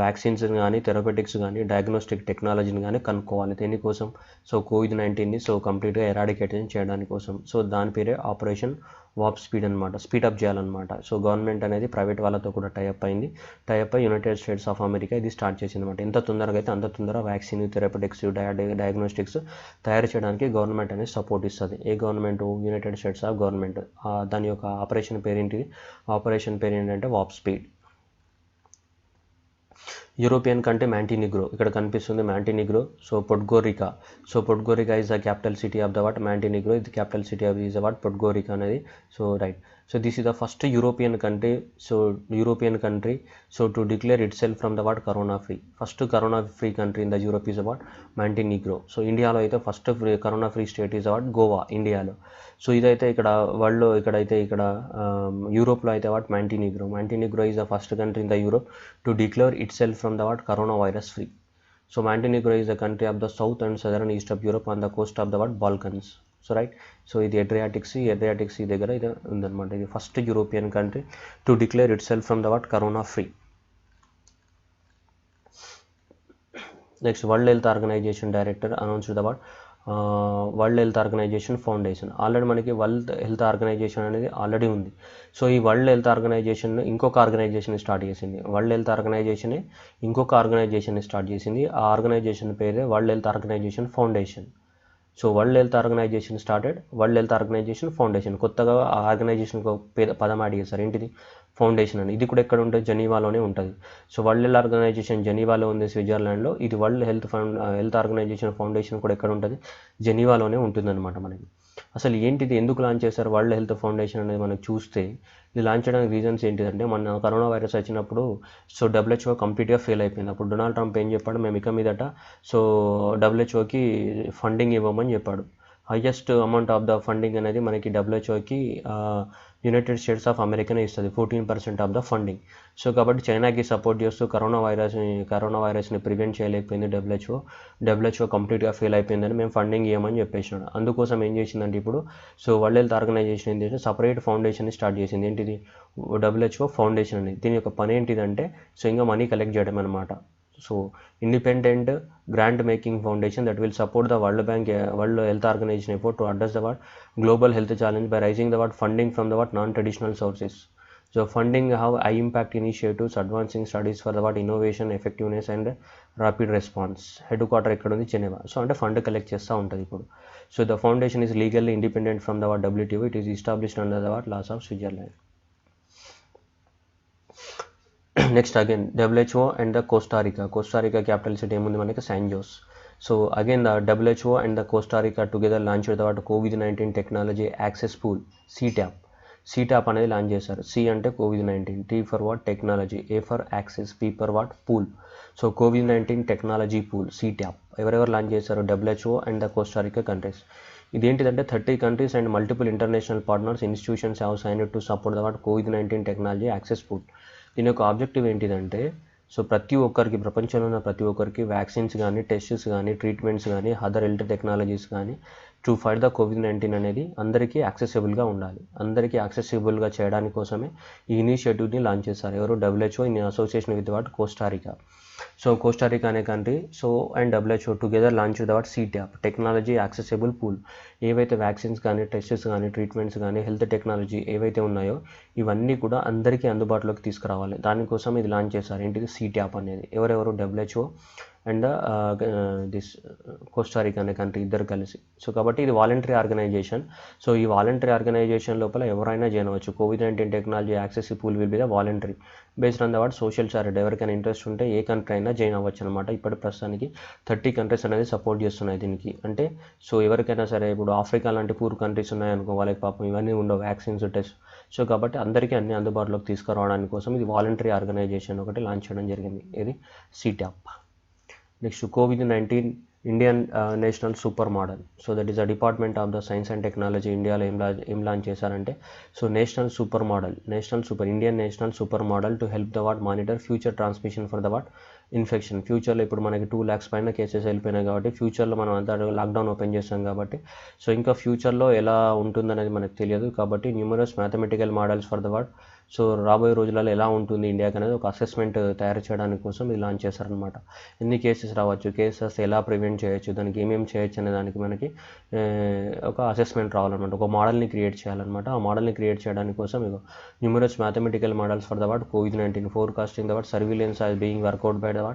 vaccines కానీ therapeutics కానీ diagnostic టెక్నాలజీని కానీ కనుక్కోవాలి. దేనికోసం? సో COVID-19ని సో కంప్లీట్గా ఎరాడికేషన్ చేయడానికి కోసం. సో దాని పేరే ఆపరేషన్ వార్ప్ స్పీడ్ అనమాట. స్పీడప్ చేయాలన్నమాట. సో గవర్నమెంట్ అనేది ప్రైవేట్ వాళ్ళతో కూడా టైఅప్ అయింది. టైఅప్ అయి యునైటెడ్ స్టేట్స్ ఆఫ్ అమెరికా ఇది స్టార్ట్ చేసింది అనమాట. ఎంత తొందరగా అయితే అంత తొందరగా వ్యాక్సిన్, థెరపెటిక్స్, డయాగ్నోస్టిక్స్ తయారు చేయడానికి గవర్నమెంట్ అనేది సపోర్ట్ ఇస్తుంది. ఏ government? United states of government. దాని యొక్క ఆపరేషన్ పేరు ఏంటిది? ఆపరేషన్ పేరు ఏంటంటే వార్ప్ స్పీడ్. యూరోపియన్ కంటే మ్యాంటినిగ్రో ఇక్కడ కనిపిస్తుంది. Montenegro. So Podgorica. So Podgorica is the capital city of the what Montenegro. ఇది capital city of is the what Podgorica అనేది. So right. So this is the first European country. So to declare itself from the what corona free. First corona free country in the Europe is what Montenegro. So India lo aithe first corona free state is what Goa, India lo. So idaithe ikkada world lo ikkada Europe lo aithe what Montenegro is the first country in the Europe to declare itself from the what coronavirus free. So Montenegro is the country of the south and southern east of Europe on the coast of the what Balkans. So right. So ఇది Adriatic sea దగ్గర ఇది ఉందన్నమాట. ఇది first European country to declare itself from the what corona free. Next World Health Organization director announced the what World Health Organization Foundation. Already మనకి World Health Organization అనేది already ఉంది. So ఈ World Health Organization ఇంకొక organization start చేసింది. World Health Organization ఇంకొక organization start చేసింది. ఆ organization పేరే World Health Organization Foundation. So World Health Organization started, World Health Organization Foundation, కొత్తగా ఆ ఆర్గనైజేషన్కి ఒక పదం యాడ్ చేశారు, ఏంటిది ఫౌండేషన్ అని. ఇది కూడా ఎక్కడ ఉంటుంది, జెనీవాలోనే ఉంటుంది. సో వరల్డ్ హెల్త్ ఆర్గనైజేషన్ జెనీవాలో ఉంది, స్విట్జర్లాండ్లో. ఇది వరల్డ్ హెల్త్ ఆర్గనైజేషన్ ఫౌండేషన్ కూడా ఎక్కడ ఉంటుంది, జెనీవాలోనే ఉంటుందన్నమాట మనకి. అసలు ఏంటిది, ఎందుకు లాంచ్ చేశారు వరల్డ్ హెల్త్ ఫౌండేషన్ అనేది మనకు చూస్తే, ఇది లాంచ్ చేయడానికి రీజన్స్ ఏంటిదంటే, మన కరోనా వైరస్ వచ్చినప్పుడు సో WHO కంప్లీట్గా ఫెయిల్ అయిపోయింది. అప్పుడు డొనాల్డ్ ట్రంప్ ఏం చెప్పాడు, మేము ఇక మీదట సో WHOకి ఫండింగ్ ఇవ్వమని చెప్పాడు. Highest amount of the funding అనేది మనకి WHOకి యునైటెడ్ స్టేట్స్ ఆఫ్ అమెరికానే ఇస్తుంది, 14% ఆఫ్ ద ఫండింగ్. సో కాబట్టి చైనాకి సపోర్ట్ చేస్తూ కరోనా వైరస్ని ప్రివెంట్ చేయలేకపోయింది WHO కంప్లీట్గా ఫెయిల్ అయిపోయిందని మేము ఫండింగ్ ఇవ్వమని చెప్పేసినాడు. అందుకోసం ఏం చేసిందంటే ఇప్పుడు సో వరల్డ్ హెల్త్ ఆర్గనైజేషన్ ఏం చేసి సపరేట్ ఫౌండేషన్ని స్టార్ట్ చేసింది, ఏంటిది WHO ఫౌండేషన్ అని. దీని యొక్క పని ఏంటిదంటే సో ఇంకా మనీ కలెక్ట్ చేయడం అనమాట. So independent grant making foundation that will support the World Health Organization effort to address the global health challenge by raising the funding from the non-traditional sources. So funding have high impact initiatives, advancing studies for the innovation, effectiveness and rapid response. Headquarter ekkada undi, Geneva. So ante fund collect chesta untadi ippudu. So the foundation is legally independent from the WTO. It is established under the laws of Switzerland. Next again WHO and the Costa Rica capital city ఏముంది మనకి San Jose. So again the WHO and the Costa Rica together launched the COVID-19 technology access pool, CTAP అనేది launch చేశారు. C అంటే COVID-19, T for what technology, A for access, P for what pool. So COVID-19 technology pool CTAP ఎవరెవరు launch చేశారు, WHO and the Costa Rica countries. ఇదేంటిదంటే 30 countries and multiple international partners institutions have signed to support the COVID-19 technology access pool. దీని యొక్క objective ఏంటిదంటే so ప్రతి ఒక్కరికి, ప్రపంచంలో ఉన్న ప్రతి ఒక్కరికి వ్యాక్సిన్స్ కానీ, టెస్ట్స్ కానీ, ట్రీట్మెంట్స్ కానీ, అదర్ హెల్త్ టెక్నాలజీస్ కానీ టు ఫైట్ ద COVID-19 అనేది అందరికీ యాక్సెసిబుల్గా ఉండాలి. అందరికీ యాక్సెసిబుల్గా చేయడానికి కోసమే ఈ ఇనిషియేటివ్ని లాంచ్ చేశారు. ఎవరు, WHO in association with Costa Rica. So Costa Rica అనే country so and WHO together launch CTAP technology accessible pool. ఏవైతే వ్యాక్సిన్స్ కానీ, టెస్ట్స్ కానీ, ట్రీట్మెంట్స్ కానీ, హెల్త్ టెక్నాలజీ ఏవైతే ఉన్నాయో ఇవన్నీ కూడా అందరికీ అందుబాటులోకి తీసుకురావాలి. దానికోసం ఇది లాంచ్ చేశారు, ఏంటిది CTAP అనేది. ఎవరెవరు, WHO and this Costa Rica అనే కంట్రీ ఇద్దరు కలిసి. సో కాబట్టి ఇది వాలంటరీ ఆర్గనైజేషన్. సో ఈ వాలంటరీ ఆర్గనైజేషన్ లోపల ఎవరైనా జాయిన్ అవ్వచ్చు. COVID-19 technology access pool will be the voluntary based on the social charity. ఎవరికైనా ఇంట్రెస్ట్ ఉంటే ఏ కంట్రీ అయినా జాయిన్ అవ్వచ్చు అనమాట. ఇప్పటి ప్రస్తుతానికి 30 countries అనేది సపోర్ట్ చేస్తున్నాయి దీనికి. అంటే సో ఎవరికైనా సరే, ఇప్పుడు ఆఫ్రికా లాంటి పూర్ కంట్రీస్ ఉన్నాయనుకో, వాళ్ళకి పాపం ఇవన్నీ ఉండవు, వ్యాక్సిన్స్, టెస్ట్. సో కాబట్టి అందరికీ అన్ని అందుబాటులోకి తీసుకురావడానికి కోసం ఇది వాలంటరీ ఆర్గనైజేషన్ ఒకటి లాంచ్ చేయడం జరిగింది, ఇది CTAP. Next COVID-19 Indian national super model. So that is a department of the Science and technology. ఇండియాలో ఏం లాంచ్ చేశారంటే so Indian national super model to help the monitor future transmission for the infection. ఫ్యూచర్లో ఇప్పుడు మనకి 2 lakhs పైన cases వెళ్ళిపోయినాయి కాబట్టి ఫ్యూచర్లో మనం అంతా లాక్డౌన్ ఓపెన్ చేస్తాం కాబట్టి సో ఇంకా ఫ్యూచర్లో ఎలా ఉంటుందనేది మనకు తెలియదు. కాబట్టి numerous mathematical models for the so రాబోయే రోజులలో ఎలా ఉంటుంది ఇండియాకి అనేది ఒక అసెస్మెంట్ తయారు చేయడానికి కోసం ఇది లాంచ్ చేశారనమాట. ఎన్ని కేసెస్ రావచ్చు, కేసెస్ ఎలా ప్రివెంట్ చేయొచ్చు, దానికి ఏమేమి చేయొచ్చు అనే దానికి మనకి ఒక అసెస్మెంట్ రావాలన్నమాట. ఒక మోడల్ని క్రియేట్ చేయాలన్నమాట. ఆ మోడల్ని క్రియేట్ చేయడానికి కోసం ఇక numerous mathematical models for the COVID-19 forecasting the surveillance are being work out by the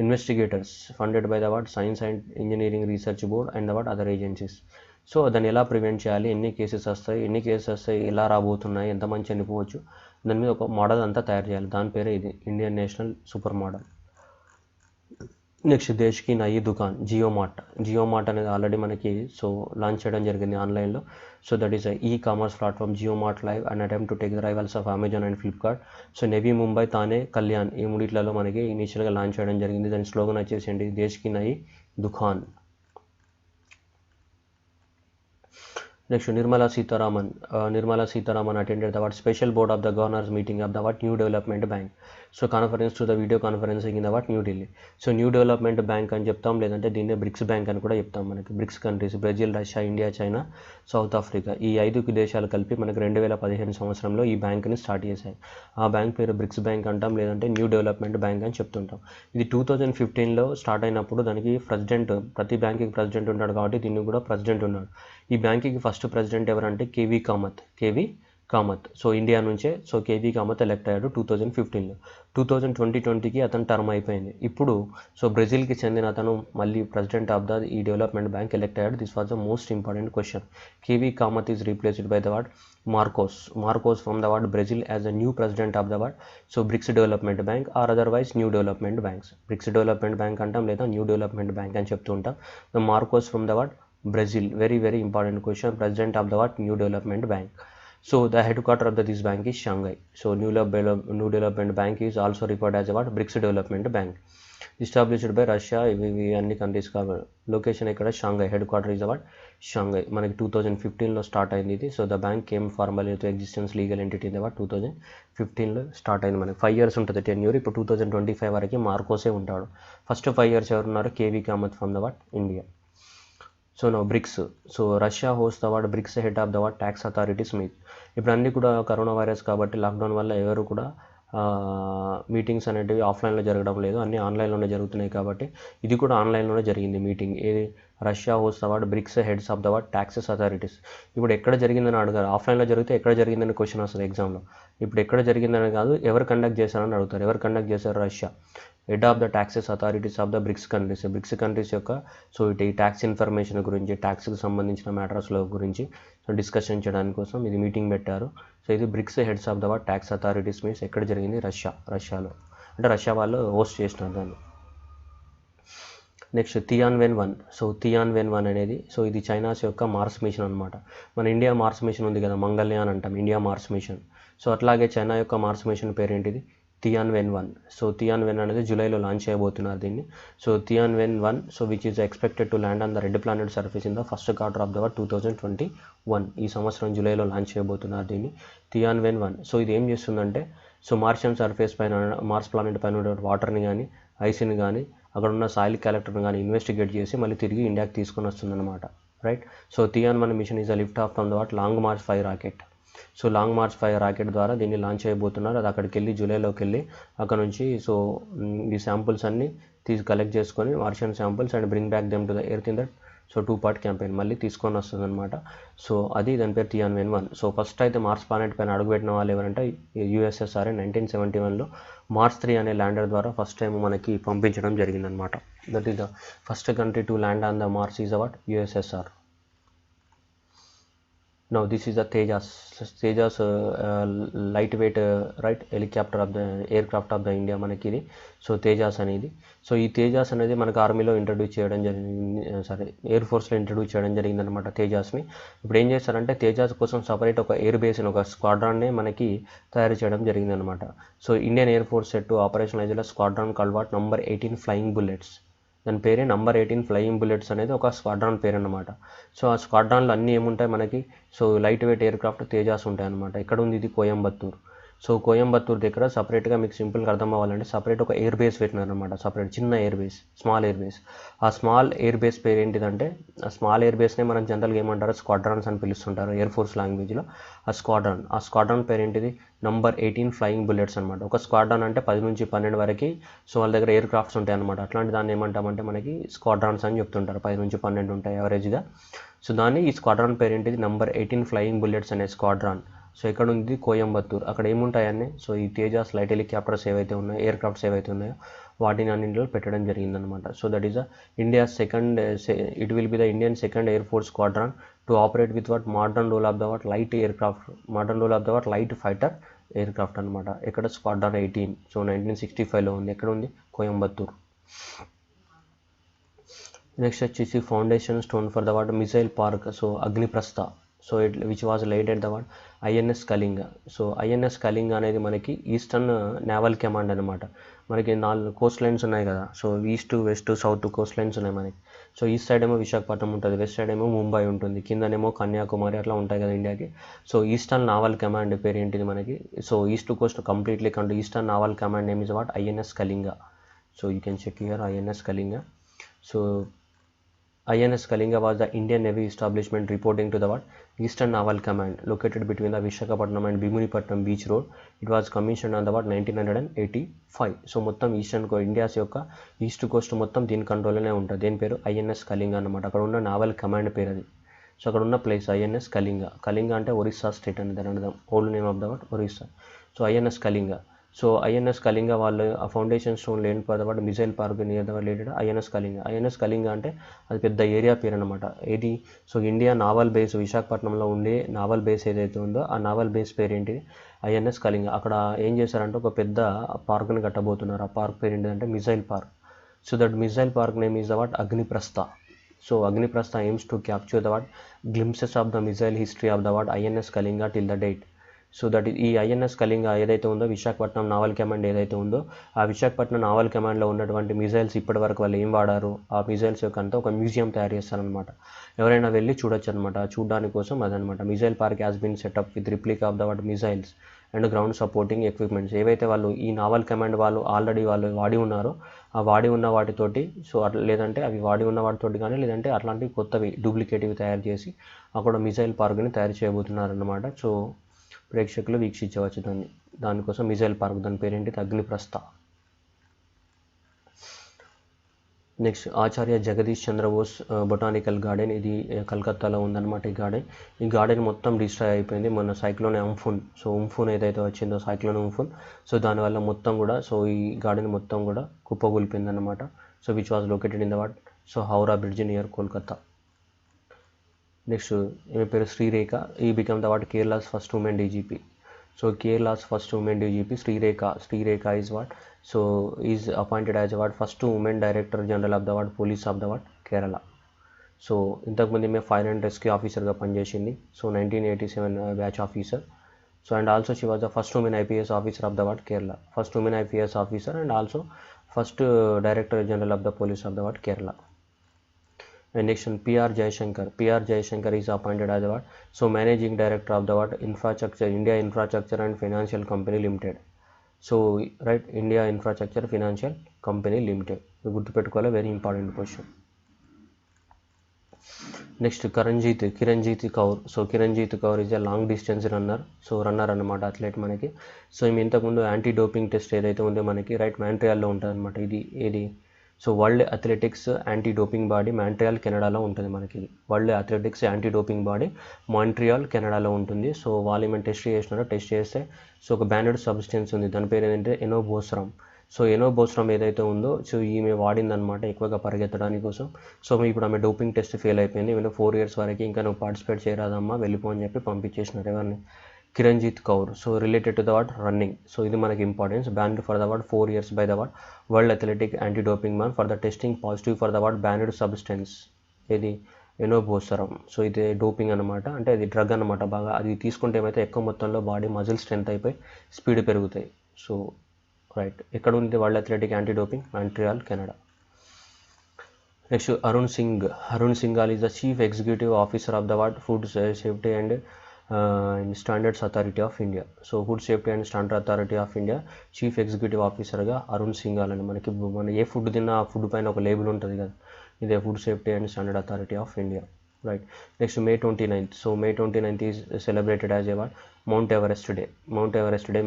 investigators funded by the Science and Engineering Research Board and the other agencies. So దాన్ని ఎలా ప్రివెంట్ చేయాలి, ఎన్ని కేసెస్ వస్తాయి, ఎలా రాబోతున్నాయి, ఎంతమంది చనిపోవచ్చు, దాని మీద ఒక మోడల్ అంతా తయారు చేయాలి. దాని పేరే ఇది Indian national super model. Next దేశ్ కి నయి దుకాన్, జియో మార్ట్ అనేది ఆల్రెడీ మనకి సో లాంచ్ చేయడం జరిగింది ఆన్లైన్లో. So that is e-commerce platform Jio mart live and attempt to take the rivals of Amazon and Flipkart. So Navi Mumbai, Thane, Kalyan ఈ మూడిట్లలో మనకి ఇనీషియల్గా లాంచ్ చేయడం జరిగింది. దాని స్లోగన్ వచ్చేసేయండి దేశ్ కి నయి దుకాన్. Next, Nirmala Sitharaman attended the special board of the governors meeting of the New Development Bank. So conference to the video conferencing in the New Delhi. So New Development Bank అని చెప్తాం, లేదంటే దీన్నే bricks bank అని కూడా చెప్తాం. మనకి bricks countries Brazil, Russia, India, China, south Africa ఈ 5 దేశాలు కలిపి మనకి 2015 సంవత్సరంలో ఈ బ్యాంక్ని స్టార్ట్ చేశాయి. ఆ బ్యాంక్ పేరు బ్రిక్స్ బ్యాంక్ అంటాం, లేదంటే న్యూ డెవలప్మెంట్ బ్యాంక్ అని చెప్తుంటాం. ఇది 2015లో స్టార్ట్ అయినప్పుడు దానికి ప్రెసిడెంట్, ప్రతి బ్యాంక్కి ప్రెసిడెంట్ ఉన్నాడు కాబట్టి దీనికి కూడా ప్రెసిడెంట్ ఉన్నాడు. ఈ బ్యాంక్కి ఫస్ట్ ప్రెసిడెంట్ ఎవరంటే కేవీ కామత్. సో ఇండియా నుంచే సో కేవీ కామత్ ఎలెక్ట్ అయ్యాడు 2015లో. 2020కి అతను టర్మ్ అయిపోయింది. ఇప్పుడు సో బ్రెజిల్కి చెందిన అతను మళ్ళీ ప్రెసిడెంట్ ఆఫ్ ద ఈ డెవలప్మెంట్ బ్యాంక్ ఎలెక్ట్ అయ్యాడు. This was the most important question. KV Kamath is replaced by the what Marcos from the what Brazil as the new president of the what so BRICS Development Bank or otherwise New Development Banks. BRICS Development Bank అంటాం లేదా New Development Bank అని చెప్తూ ఉంటాం. The Marcos from the what Brazil, very important question, president of the what new development bank. So the headquarter of this bank is Shanghai. So new development bank is also referred as what BRICS development bank, established by Russia. ఇవి అన్ని countries కాబట్టి location ఇక్కడ Shanghai, head quarter is what Shanghai. మనకి 2015లో start అయింది ఇది. So the bank came formal to existence legal entity in the what 2015లో start అయింది. మనకి 5 years ఉంటుంది టెన్యూర్. ఇప్పుడు 2025 వరకు మార్కోసే ఉంటాడు. ఫస్ట్ 5 years ఎవరున్నారు? KV Kamath from the what India. So no BRICS. So Russia host the what BRICS head of the what tax authorities meet. ఇప్పుడు అన్నీ కూడా కరోనా వైరస్ కాబట్టి లాక్డౌన్ వల్ల ఎవరు కూడా మీటింగ్స్ అనేటివి ఆఫ్లైన్లో జరగడం లేదు, అన్నీ ఆన్లైన్లోనే జరుగుతున్నాయి. కాబట్టి ఇది కూడా ఆన్లైన్లోనే జరిగింది మీటింగ్. ఏది Russia host the what BRICS heads of the what taxes authorities. ఇప్పుడు ఎక్కడ జరిగిందని అడగారు. ఆఫ్లైన్లో జరిగితే ఎక్కడ జరిగిందని క్వశ్చన్ వస్తుంది ఎగ్జామ్లో. ఇప్పుడు ఎక్కడ జరిగిందని కాదు, ఎవరు కండక్ట్ చేశారని అడుగుతారు. ఎవరు కండక్ట్ చేశారు? Russia. Head of the taxes authorities of the bricks countries. Bricks countries యొక్క సో ఇటు ఈ ట్యాక్స్ ఇన్ఫర్మేషన్ గురించి, ట్యాక్స్కి సంబంధించిన మ్యాటర్స్లో గురించి సో డిస్కషన్ చేయడానికి కోసం ఇది మీటింగ్ పెట్టారు. సో ఇది BRICS heads of the what tax authorities means ఎక్కడ జరిగింది? రష్యాలో. అంటే రష్యా వాళ్ళు హోస్ట్ చేసినారు దాన్ని. Next Tianwen-1. సో Tianwen-1 అనేది సో ఇది చైనాస్ యొక్క మార్స్ మిషన్ అనమాట. మన ఇండియా మార్స్ మిషన్ ఉంది కదా, మంగళయాన్ అంటాం, ఇండియా మార్స్ మిషన్. సో అట్లాగే చైనా యొక్క మార్స్ మిషన్ పేరేంటిది? Tianwen-1. సో Tianwen అనేది జూలైలో లాంచ్ చేయబోతున్నారు దీన్ని. So Tianwen-1 so which is expected to land on the red planet surface in the first quarter of the 2021. ఈ సంవత్సరం జూలైలో లాంచ్ చేయబోతున్నారు దీన్ని Tianwen-1. సో ఇది ఏం చేస్తుందంటే సో మార్షియన్ సర్ఫేస్ పైన, మార్స్ ప్లానెట్ పైన ఉన్న వాటర్ని కానీ ఐస్ని కానీ అక్కడ ఉన్న సాయిల్ క్యారెక్టర్ని కానీ ఇన్వెస్టిగేట్ చేసి మళ్ళీ తిరిగి ఇండియాకి తీసుకొని వస్తుంది అనమాట. Right. So Tianwen mission is a lift off from the what Long March 5 rocket. So Long March 5 rocket ద్వారా దీన్ని లాంచ్ చేయబోతున్నారు. అది అక్కడికి వెళ్ళి జూలైలోకి వెళ్ళి అక్కడ నుంచి సో ఈ శాంపుల్స్ అన్నీ కలెక్ట్ చేసుకొని Martian samples and bring back them to the earth in that so 2-part campaign మళ్ళీ తీసుకొని వస్తుంది అనమాట. సో అది దాని పేరు Tianwen-1. సో ఫస్ట్ అయితే మార్స్ ప్లానెట్ పైన అడుగుపెట్టిన వాళ్ళు ఎవరంటే USSR 1971లో మార్స్ 3 అనే ల్యాండర్ ద్వారా ఫస్ట్ టైం మనకి పంపించడం జరిగిందనమాట. That is the first country to land on the Mars is what USSR. Now this is the Tejas lightweight right helicopter of the aircraft of the India మనకి ఇది. So Tejas అనేది so ఈ తేజాస్ అనేది మనకు ఆర్మీలో ఇంట్రడ్యూస్ చేయడం జరిగింది, ఎయిర్ ఫోర్స్లో ఇంట్రడ్యూస్ చేయడం జరిగింది అనమాట తేజాస్ని. ఇప్పుడు ఏం చేస్తారంటే తేజాస్ కోసం సపరేట్ ఒక ఎయిర్ బేస్ని, ఒక స్క్వాడ్రాన్నే మనకి తయారు చేయడం జరిగింది అనమాట. So Indian air force set to operationalise the squadron called what number 18 flying bullets. దాని పేరే నంబర్ 18 ఫ్లయింగ్ బుల్లెట్స్ అనేది ఒక స్క్వాడ్రాన్ పేరు అనమాట. సో ఆ స్క్వాడ్రాన్లో అన్నీ ఏముంటాయి మనకి? So light weight aircraft Tejas ఉంటాయి అనమాట. ఎక్కడ ఉంది ఇది? కోయంబత్తూర్. సో కోయంబత్తూర్ దగ్గర సపరేట్గా మీకు సింపుల్గా అర్థం అవ్వాలంటే సపరేట్ ఒక ఎయిర్ బేస్ పెట్టినారనమాట. సపరేట్ చిన్న air base, small air base. ఆ స్మాల్ ఎయిర్ బేస్ పేరు ఏంటిదంటే ఆ స్మాల్ ఎయిర్ బేస్నే మనం జనరల్గా ఏమంటారు? స్క్వాడ్రాన్స్ అని పిలుస్తుంటారు ఎయిర్ ఫోర్స్ లాంగ్వేజ్లో. ఆ స్క్వాడ్రాన్ పేరు ఏంటిది? నంబర్ 18 ఫ్లయింగ్ బుల్లెట్స్ అనమాట. ఒక స్క్వాడ్రాన్ అంటే 10 నుంచి 12 వరకు సో వాళ్ళ దగ్గర ఎయిర్ క్రాఫ్ట్స్ ఉంటాయి అనమాట. అట్లాంటి దాన్ని ఏమంటామంటే మనకి స్క్వాడ్రాన్స్ అని చెప్తుంటారు. 10 నుంచి 12 ఉంటాయి యావరేజ్గా. సో దాన్ని ఈ స్క్వాడ్రాన్ పేరు ఏంటిది? నంబర్ 18 ఫ్లయింగ్ బుల్లెట్స్ అనే స్క్వాడ్రాన్. సో ఇక్కడ ఉంది కోయంబత్తూర్. అక్కడ ఏముంటాయన్నీ? సో ఈ తేజాస్ లైట్ హెలికాప్టర్స్ ఏవైతే ఉన్నాయో, ఎయిర్ క్రాఫ్ట్స్ ఏవైతే ఉన్నాయో వాటిని అన్నింటిలో పెట్టడం జరిగిందనమాట. So that is India second, it will be the Indian second air force squadron to operate with what modern role of the what light aircraft, modern role of the what light fighter aircraft అనమాట. ఎక్కడ? Squadron 18. So 1965లో ఉంది. ఎక్కడ ఉంది? Coimbatore. Next వచ్చేసి foundation stone for the what missile park so Agniprastha. So which was laid at the what INS Kalinga. So INS Kalinga అనేది మనకి eastern naval command అనమాట. మనకి 4 కోస్ట్ లైన్స్ ఉన్నాయి కదా. So east, west, south Coast lines ఉన్నాయి మనకి. సో ఈస్ట్ సైడ్ ఏమో విశాఖపట్నం ఉంటుంది, వెస్ట్ సైడ్ ఏమో ముంబై ఉంటుంది, కిందనేమో కన్యాకుమారి అట్లా ఉంటాయి కదా ఇండియాకి. సో ఈస్టర్న్ నావల్ కమాండ్ పేరు ఏంటిది మనకి? So east coast completely eastern naval command name is what INS Kalinga. So you can check here INS Kalinga. So INS Kalinga was the Indian Navy establishment reporting to the what Eastern Naval Command located between the Visakhapatnam and Bhimunipatnam Beach Road. It was commissioned on the what 1985. So మొత్తం eastern India's యొక్క east Coast మొత్తం దీని కంట్రోల్లోనే ఉంటుంది. దేని పేరు? INS Kalinga అన్నమాట. అక్కడ ఉన్న నావల్ కమాండ్ పేరు అది. సో అక్కడ ఉన్న ప్లేస్ ఐఎన్ఎస్ కళింగ. కళింగ అంటే ఒరిస్సా స్టేట్ అని దాని అర్థం, old name of the what Orissa. So INS Kalinga. So INS Kalinga వాళ్ళు ఆ ఫౌండేషన్ స్టోన్ లేని తర్వాత missile park near the related INS Kalinga. INS Kalinga అంటే అది పెద్ద ఏరియా పేరు అనమాట. ఏది సో ఇండియా నావల్ బేస్ విశాఖపట్నంలో ఉండే నావల్ బేస్ ఏదైతే ఉందో ఆ నావల్ బేస్ పేరు ఏంటి ఐఎన్ఎస్ కళింగ. అక్కడ ఏం చేశారంటే ఒక పెద్ద పార్క్ని కట్టబోతున్నారు. ఆ పార్క్ పేరు ఏంటంటే missile park. So that missile park name is the what Agniprastha. So Agniprastha aims to capture the what glimpses of the missile history of the what INS Kalinga till the date. So that ఈ INS Kalinga ఏదైతే ఉందో Visakhapatnam naval command ఏదైతే ఉందో ఆ Visakhapatnam naval కమాండ్లో ఉన్నటువంటి missiles ఇప్పటి వరకు వాళ్ళు ఏం వాడారు ఆ మిజైల్స్ యొక్క అంతా ఒక మ్యూజియం తయారు చేస్తారనమాట. ఎవరైనా వెళ్ళి చూడొచ్చు అనమాట. చూడడానికి కోసం అదనమాట. Missile park has been setup with replica of the what missiles and ground supporting equipments. ఏవైతే వాళ్ళు ఈ నావల్ కమాండ్ వాళ్ళు ఆల్రెడీ వాళ్ళు వాడి ఉన్నారో ఆ వాడి ఉన్న వాటితోటి సో లేదంటే అవి వాడి ఉన్న వాటితోటి కానీ లేదంటే అట్లాంటివి కొత్తవి డూప్లికేటివ్ తయారు చేసి అక్కడ మిజైల్ పార్క్ని తయారు చేయబోతున్నారు అన్నమాట. సో ప్రేక్షకులు వీక్షించవచ్చు దానికోసం మిజైల్ పార్క్ దాని పేరేంటి అగ్నిప్రస్థ. నెక్స్ట్ ఆచార్య జగదీష్ చంద్రబోస్ బొటానికల్ గార్డెన్. ఇది కలకత్తాలో ఉందన్నమాట. ఈ గార్డెన్ మొత్తం డిస్ట్రాయ్ అయిపోయింది మొన్న సైక్లోన్ అంఫున్. సో అంఫున్ ఏదైతే వచ్చిందో సైక్లోన్ అంఫున్ సో దానివల్ల మొత్తం కూడా సో ఈ గార్డెన్ మొత్తం కూడా కుప్పగూలిపోయింది అనమాట. So which was located in the what so Howrah bridge near Kolkata. Next ఈమె పేరు శ్రీరేఖ. ఈ become the what Kerala's first women DGP. So Kerala's first women DGP Srirekha is what so is appointed as what first women director general of the what police of the what Kerala. So ఇంతకుముందు ఈమె fire and rescue ఆఫీసర్గా పనిచేసింది. So 1987 batch officer. So and also she was the first women IPS officer of the what Kerala. First women IPS officer and also first director general of the police of the what Kerala. And next one PR Jaishankar is appointed as what so managing director of the what infrastructure India Infrastructure and Financial Company Limited. So right India Infrastructure Financial Company Limited. గుర్తు పెట్టుకోవాలి, very important question. Next Kiranjeet Kaur. So Kiranjeet Kaur is a long distance runner అన్నమాట, athlete మనకి. So ఈమె ఇంతకుముందు anti doping test ఏదైతే ఉందో మనకి right మాంట్రియాల్లో ఉంటుంది అనమాట. ఏది so world athletics anti doping body Montreal కెనడాలో ఉంటుంది మనకి. World athletics anti doping body Montreal కెనడాలో ఉంటుంది. సో వాళ్ళు ఏమైనా టెస్ట్ చేస్తే సో ఒక బ్యానెడ్ సబ్స్టెన్స్ ఉంది, దాని పేరు ఏంటంటే ఎనోబోస్రామ్. సో ఎనోబోస్రామ్ ఏదైతే ఉందో సో ఈమె వాడిందనమాట ఎక్కువగా పరిగెత్తడానికి కోసం. సో ఇప్పుడు ఆమె డోపింగ్ టెస్ట్ ఫెయిల్ అయిపోయింది. ఈమె 4 years వరకు ఇంకా నువ్వు పార్టిసిపేట్ చేయరాదమ్మా వెళ్ళిపో అని చెప్పి పంపించేసినారు. ఎవరిని? Kiranjeet Kaur. So related to the what running. So ఇది మనకి importance. Banned for the what 4 years by the what world athletic anti doping man for the testing positive for the what banned substance ఏది enobosarm. So ఇది doping అనమాట, అంటే అది drug అనమాట. బాగా అది తీసుకుంటే ఏమైతే ఎక్కువ మొత్తంలో బాడీ మజిల్ స్ట్రెంత్ అయిపోయి స్పీడ్ పెరుగుతాయి. సో రైట్ ఎక్కడ ఉంది world athletic anti doping? Montreal Canada. Next Arun Singhal is the chief executive officer of the what food safety and standards authority of India. So food safety and standard authority of India chief executive ఆఫీసర్గా అరుణ్ సింఘాల్ అని. మనకి మన ఏ food తిన్నా ఆ food పైన ఒక label ఉంటుంది కదా, ఇదే food safety and standard authority of India. Right next May 29th. So May 29th is celebrated as ever Mount Everest day.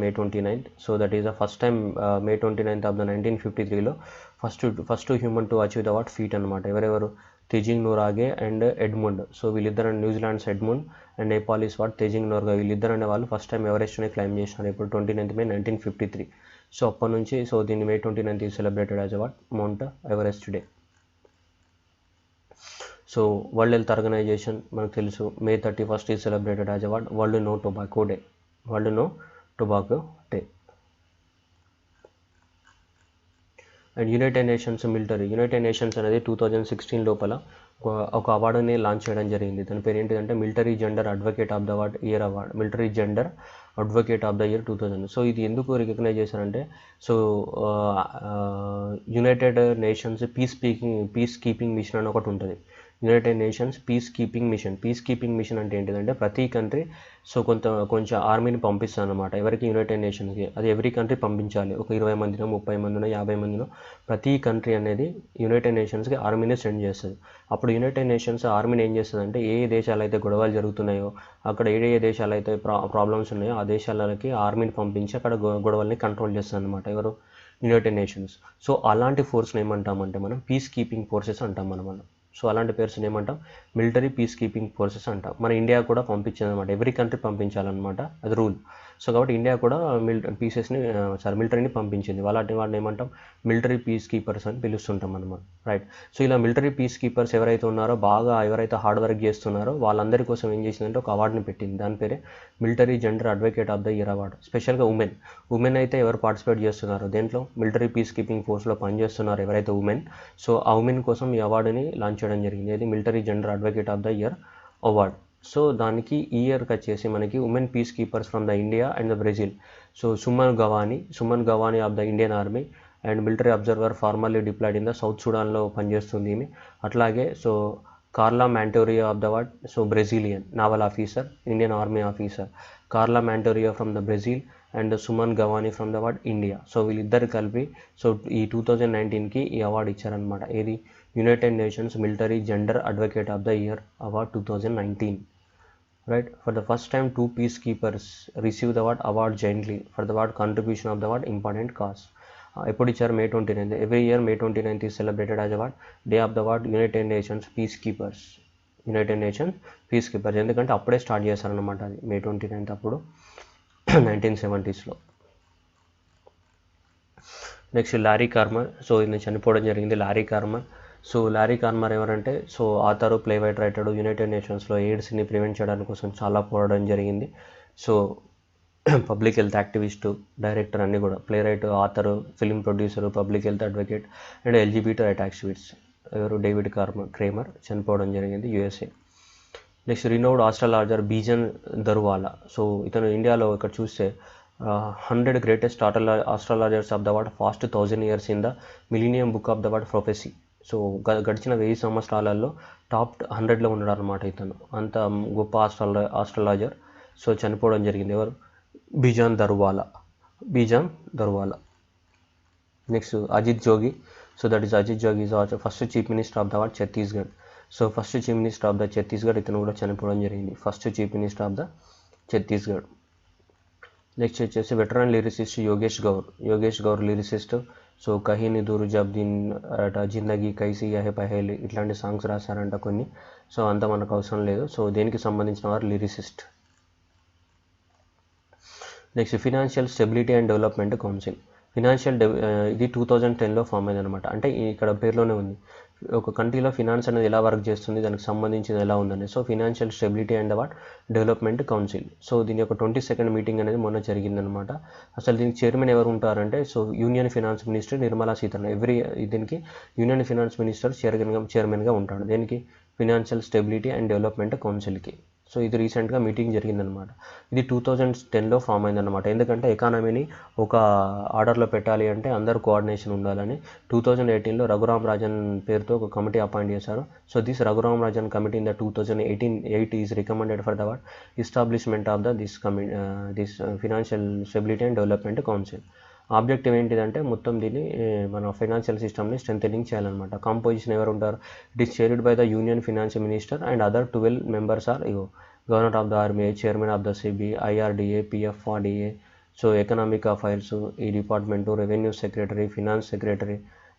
May 29th. So that is the first time May 29th of the 1953లో first human to achieve the what feat అనమాట. ఎవరెవరు? Tenzing Norgay and Edmund. So వీళ్ళిద్దరు New Zealand's Edmund and Nepali's what Tenzing Norgay. వీళ్ళిద్దరు అనే వాళ్ళు first time ఎవరెస్ట్ని claim చేసినారు. ఇప్పుడు 29th May 1953. So అప్పటి నుంచి సో దీన్ని May 29th is celebrated as what Mount Everest Day. So World Health Organization మనకు తెలుసు May 31st is celebrated as what World No Tobacco Day. And United Nations అనేది 2016 లోపల ఒక అవార్డుని లాంచ్ చేయడం జరిగింది. దాని పేరు ఏంటిదంటే Military gender advocate of the year Award. Military gender advocate of the Year 2000. So ఇది ఎందుకు రికగ్నైజ్ చేశారంటే so United Nations peace keeping mission అని ఒకటి ఉంటుంది. United Nations peace keeping mission అంటే ఏంటిదంటే ప్రతి కంట్రీ సో కొంచెం ఆర్మీని పంపిస్తాను అనమాట. ఎవరికి? యునైటెడ్ నేషన్స్కి. అది ఎవ్రీ కంట్రీ పంపించాలి. ఒక 20 మందినో 30 మందినో 50 మందినో ప్రతి కంట్రీ అనేది యునైటెడ్ నేషన్స్కి ఆర్మీని సెండ్ చేస్తుంది. అప్పుడు యునైటెడ్ నేషన్స్ ఆర్మీని ఏం చేస్తుందంటే ఏ దేశాలు అయితే గొడవలు జరుగుతున్నాయో అక్కడ ఏ దేశాలు అయితే ప్రాబ్లమ్స్ ఉన్నాయో ఆ దేశాలకి ఆర్మీని పంపించి అక్కడ గొడవల్ని కంట్రోల్ చేస్తుంది అనమాట. ఎవరు? United nations. సో అలాంటి ఫోర్స్ని ఏమంటామంటే మనం పీస్ కీపింగ్ ఫోర్సెస్ అంటాం మనం. సో అలాంటి పేర్స్ని ఏమంటాం, మిలిటరీ పీస్ కీపింగ్ ఫోర్సెస్ అంటాం. మన ఇండియా కూడా పంపించింది అనమాట, ఎవ్రీ కంట్రీ పంపించాలన్నమాట, అది రూల్. సో కాబట్టి ఇండియా కూడా మిలిటరీని పంపించింది. వాటిని ఏమంటాం, మిలిటరీ పీస్ కీపర్స్ అని పిలుస్తుంటాం అనమాట, రైట్. సో ఇలా మిలిటరీ పీస్ కీపర్స్ ఎవరైతే ఉన్నారో, ఎవరైతే హార్డ్ వర్క్ చేస్తున్నారో వాళ్ళందరి కోసం ఏం చేసిందంటే ఒక అవార్డుని పెట్టింది. దాని పేరే military gender advocate of the year award. స్పెషల్గా ఉమెన్ అయితే ఎవరు పార్టిసిపేట్ చేస్తున్నారు దేంట్లో, మిలిటరీ పీస్ కీపింగ్ ఫోర్స్లో పనిచేస్తున్నారు ఎవరైతే ఉమెన్, సో ఆ ఉమెన్ కోసం ఈ అవార్డుని లాంచ్ చేయడం జరిగింది. ఇది military gender advocate of the year award. So దానికి ఈ ఇయర్కి వచ్చేసి మనకి women peace keepers from the India and the Brazil. So Suman Gawani of the Indian army and military observer formerly deployed in the South సుడాన్లో పనిచేస్తుంది ఈమె. అట్లాగే so Carla Monteiro of the what, so Brazilian naval officer, Indian army officer. Carla Monteiro from the Brazil and Suman Gawani from the what India. So వీళ్ళిద్దరు కలిపి so ఈ 2019కి ఈ award ఇచ్చారనమాట. ఏది, United nations military gender advocate of the year award 2019. Right, for the first time 2 peacekeepers receive the award jointly for the contribution of the important cause. ఎప్పుడు ఇచ్చారు, May 29th. Every year May 29th is celebrated as day of the United Nations peace keepers. ఎందుకంటే అప్పుడే start చేశారనమాట అది, May 29th అప్పుడు 1970sలో. Next Larry Kramer. So ఇది చనిపోవడం జరిగింది, Larry Kramer. So Larry Kramer ఎవరంటే, so author, playwright writer, United నేషన్స్లో ఎయిడ్స్ని ప్రివెంట్ చేయడానికి కోసం చాలా పోరాడడం జరిగింది. So public health activist, director అన్నీ కూడా, playwright, author, film producer, public health advocate and LGBT right activist ఎవరు, డేవిడ్ క్రేమర్ చనిపోవడం జరిగింది, USA. Next renowned astrologer Bejan Daruwalla. So ఇతను ఇండియాలో ఇక్కడ చూస్తే 100 greatest astrologers of the past 1000 years in the Millennium Book of the Prophecy. So గడిచిన 1000 సంవత్సరాలలో top 100లో ఉన్నాడు అనమాట ఇతను, అంత గొప్ప ఆస్ట్రాలజర్. సో చనిపోవడం జరిగింది ఎవరు, Bejan Daruwalla. Next Ajit Jogi. So that is Ajit Jogi is first chief minister of the Chhattisgarh. So first chief minister of the Chhattisgarh, ఇతను కూడా చనిపోవడం జరిగింది, first chief minister of the Chhattisgarh. Next వచ్చేసి veteran lyricist Yogesh Gaur lyricist. So కహీని దూర్ జబ్ దిన్ అట, జిందగీ కైసీ యహే పహేలి, ఇట్లాంటి సాంగ్స్ రాశారంట కొన్ని. సో అంత మనకు అవసరం లేదు. సో దేనికి సంబంధించిన వారు, lyricist. Next financial stability and development council. ఇది 2010లో ఫామ్ అయింది అనమాట. అంటే ఇక్కడ పేరులోనే ఉంది, ఒక కంట్రీలో ఫినాన్స్ అనేది ఎలా వర్క్ చేస్తుంది, దానికి సంబంధించింది ఎలా ఉందని. So financial stability and development council. So దీని యొక్క 22nd మీటింగ్ అనేది మొన్న జరిగిందనమాట. అసలు దీనికి చైర్మన్ ఎవరు ఉంటారంటే, so union finance minister Nirmala Sitharaman. దీనికి యూనియన్ ఫినాన్స్ మినిస్టర్ చైర్మన్గా ఉంటాడు. దీనికి ఫినాన్షియల్ స్టెబిలిటీ అండ్ డెవలప్మెంట్ కౌన్సిల్కి. సో ఇది రీసెంట్గా మీటింగ్ జరిగిందనమాట. ఇది 2010లో ఫామ్ అయిందనమాట. ఎందుకంటే ఎకానమీని ఒక ఆర్డర్లో పెట్టాలి అంటే అందరూ కోఆర్డినేషన్ ఉండాలని 2018లో రఘురామ్ రాజన్ పేరుతో ఒక కమిటీ అపాయింట్ చేశారు. So this Raghuram Rajan committee in the 2018 is recommended for the establishment of this financial stability and development council. Objective ఏంటిదంటే మొత్తం దీన్ని మన ఫైనాన్షియల్ సిస్టమ్ని స్ట్రెంథెనింగ్ చేయాలన్నమాట. కాంపోజిషన్ ఎవరు ఉంటారు, it is chaired by the union finance minister and other 12 members are governor of the army, chairman of the SEBI, IRDA, PFRDA. So economic affairs ఈ department, revenue secretary, finance secretary,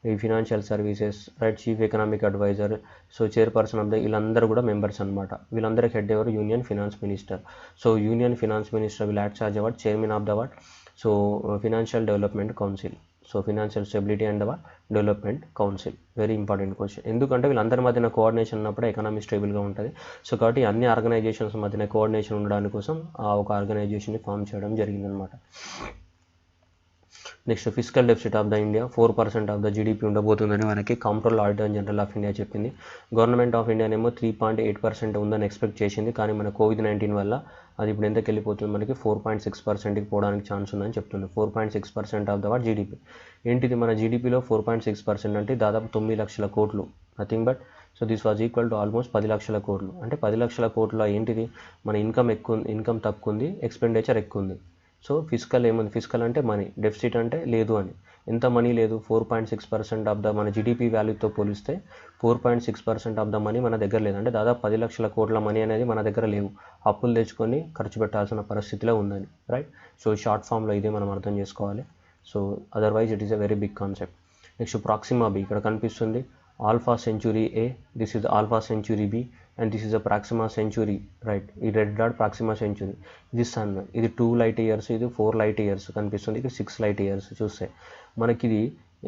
ఈ financial services, right, chief economic adviser, so chairperson of the, వీళ్ళందరూ కూడా members అనమాట. వీళ్ళందరికీ head ఎవరు, union finance minister. So union finance minister will act as chairman of the so financial development council. So financial stability and development council very important question. ఎందుకంటే వీళ్ళందరి మధ్యన coordination ఉన్నప్పుడు economy స్టేబుల్గా ఉంటుంది. సో కాబట్టి అన్ని ఆర్గనైజేషన్స్ మధ్యన కోఆర్డినేషన్ ఉండడానికి కోసం ఒక ఆర్గనైజేషన్ని ఫామ్ చేయడం జరిగిందనమాట. Next physical deficit of the India 4% of the GDP ఉండబోతుందని మనకి కాంప్ట్రోల్ ఆడిటర్ జనరల్ ఆఫ్ ఇండియా చెప్పింది. గవర్నమెంట్ ఆఫ్ ఇండియానేమో 3.8% ఉందని ఎక్స్పెక్ట్ చేసింది. కానీ మన COVID-19 వల్ల అది ఇప్పుడు ఎంతకు వెళ్ళిపోతుంది, మనకి 4.6%కి పోవడానికి ఛాన్స్ ఉందని చెప్తుంది. 4.6% ఆఫ్ ద GDP. ఏంటిది మన జీడిపిలో 4.6% అంటే దాదాపు 9 లక్షల కోట్లు, nothing but. So this was equal to almost 10 లక్షల కోట్లు. అంటే 10 లక్షల కోట్ల ఏంటిది, మన ఇన్కమ్ తక్కువ ఉంది, ఎక్స్పెండిచర్ ఎక్కువ ఉంది. సో ఫిజికల్ ఏముంది, ఫిజికల్ అంటే మనీ, డెఫిసిట్ అంటే లేదు అని. ఎంత మనీ లేదు, 4.6% ఆఫ్ ద మన జీడిపి వాల్యూతో పోలిస్తే 4.6% ఆఫ్ ద మనీ మన దగ్గర లేదు. అంటే దాదాపు 10 లక్షల కోట్ల మనీ అనేది మన దగ్గర లేవు, అప్పులు తెచ్చుకొని ఖర్చు పెట్టాల్సిన పరిస్థితిలో ఉందని, రైట్. సో షార్ట్ ఫామ్లో ఇదే మనం అర్థం చేసుకోవాలి. So otherwise it is a very big concept. Next Proxima b ఇక్కడ కనిపిస్తుంది, Alpha Centauri A, this is Alpha Centauri B, and this is a Proxima Centauri, right? ఈ రెడ్ డాట్ ప్రాక్సిమా సెంచురీ. ఇది sun, ఇది 2 light years, ఇది 4 light years కనిపిస్తుంది, ఇక్కడ 6 light years. చూస్తే మనకి ఇది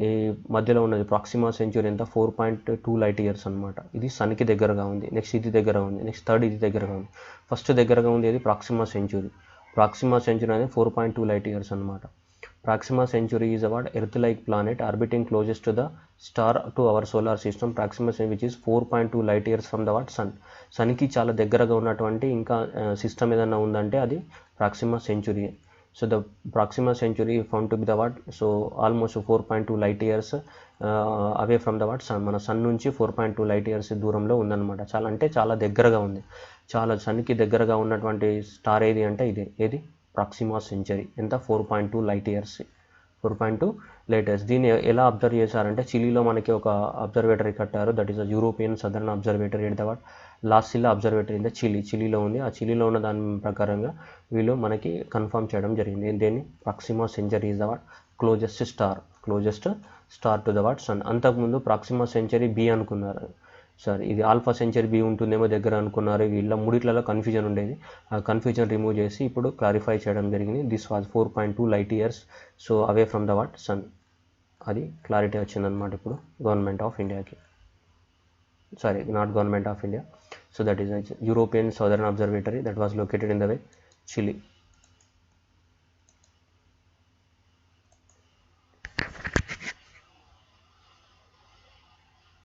ఈ మధ్యలో ఉన్నది ప్రాక్సిమా సెంచురీ ఎంత 4.2 లైట్ ఇయర్స్ అనమాట. ఇది సన్కి దగ్గరగా ఉంది. నెక్స్ట్ ఇది దగ్గర ఉంది, నెక్స్ట్ థర్డ్ ఇది దగ్గరగా ఉంది. ఫస్ట్ దగ్గరగా ఉంది ఇది ప్రాక్సిమా సెంచురీ. ప్రాక్సిమా సెంచురీ అనేది 4.2 లైట్ ఇయర్స్ అనమాట. Proxima Centauri is about Earth-like planet orbiting closest to the star to our solar system. Proxima Centauri, which is 4.2 light years from the what sun. Sun కి చాలా దగ్గరగా ఉన్నటువంటి ఇంకా system ఏదైనా ఉందంటే అది Proxima Centauri. So the Proxima Centauri found to be the what? So almost 4.2 light years away from the what sun. మన sun నుంచి 4.2 లైట్ ఇయర్స్ దూరంలో ఉందన్నమాట. చాలా అంటే చాలా దగ్గరగా ఉంది. చాలా సన్కి దగ్గరగా ఉన్నటువంటి స్టార్ ఏది అంటే ఇదే, ఏది ప్రాక్సిమా సెంచరీ. ఎంత 4.2 లైట్ ఇయర్స్. 4.2 light years. దీన్ని ఎలా అబ్జర్వ్ చేశారంటే చిలీలో మనకి ఒక అబ్జర్వేటరీ కట్టారు, that is European Southern Observatory at the what La Silla Observatory in the చిలీలో ఉంది. ఆ చిలీలో ఉన్న దాని ప్రకారంగా వీళ్ళు మనకి కన్ఫర్మ్ చేయడం జరిగింది. దేన్ని Proxima Centauri is the what closest star to the what sun. అంతకుముందు ప్రాక్సిమా సెంచరీ బి అనుకున్నారు, సార్ ఇది ఆల్ఫా సెంచరీ బి ఉంటుందేమో దగ్గర అనుకున్నారు. వీళ్ళ మూడిట్లలో కన్ఫ్యూజన్ ఉండేది, ఆ కన్ఫ్యూజన్ రిమూవ్ చేసి ఇప్పుడు క్లారిఫై చేయడం జరిగింది. This was 4.2 light years so away from the what sun. అది క్లారిటీ వచ్చిందనమాట ఇప్పుడు గవర్నమెంట్ ఆఫ్ ఇండియాకి. Sorry, not government of India. So that is European Southern Observatory that was located in the way Chile.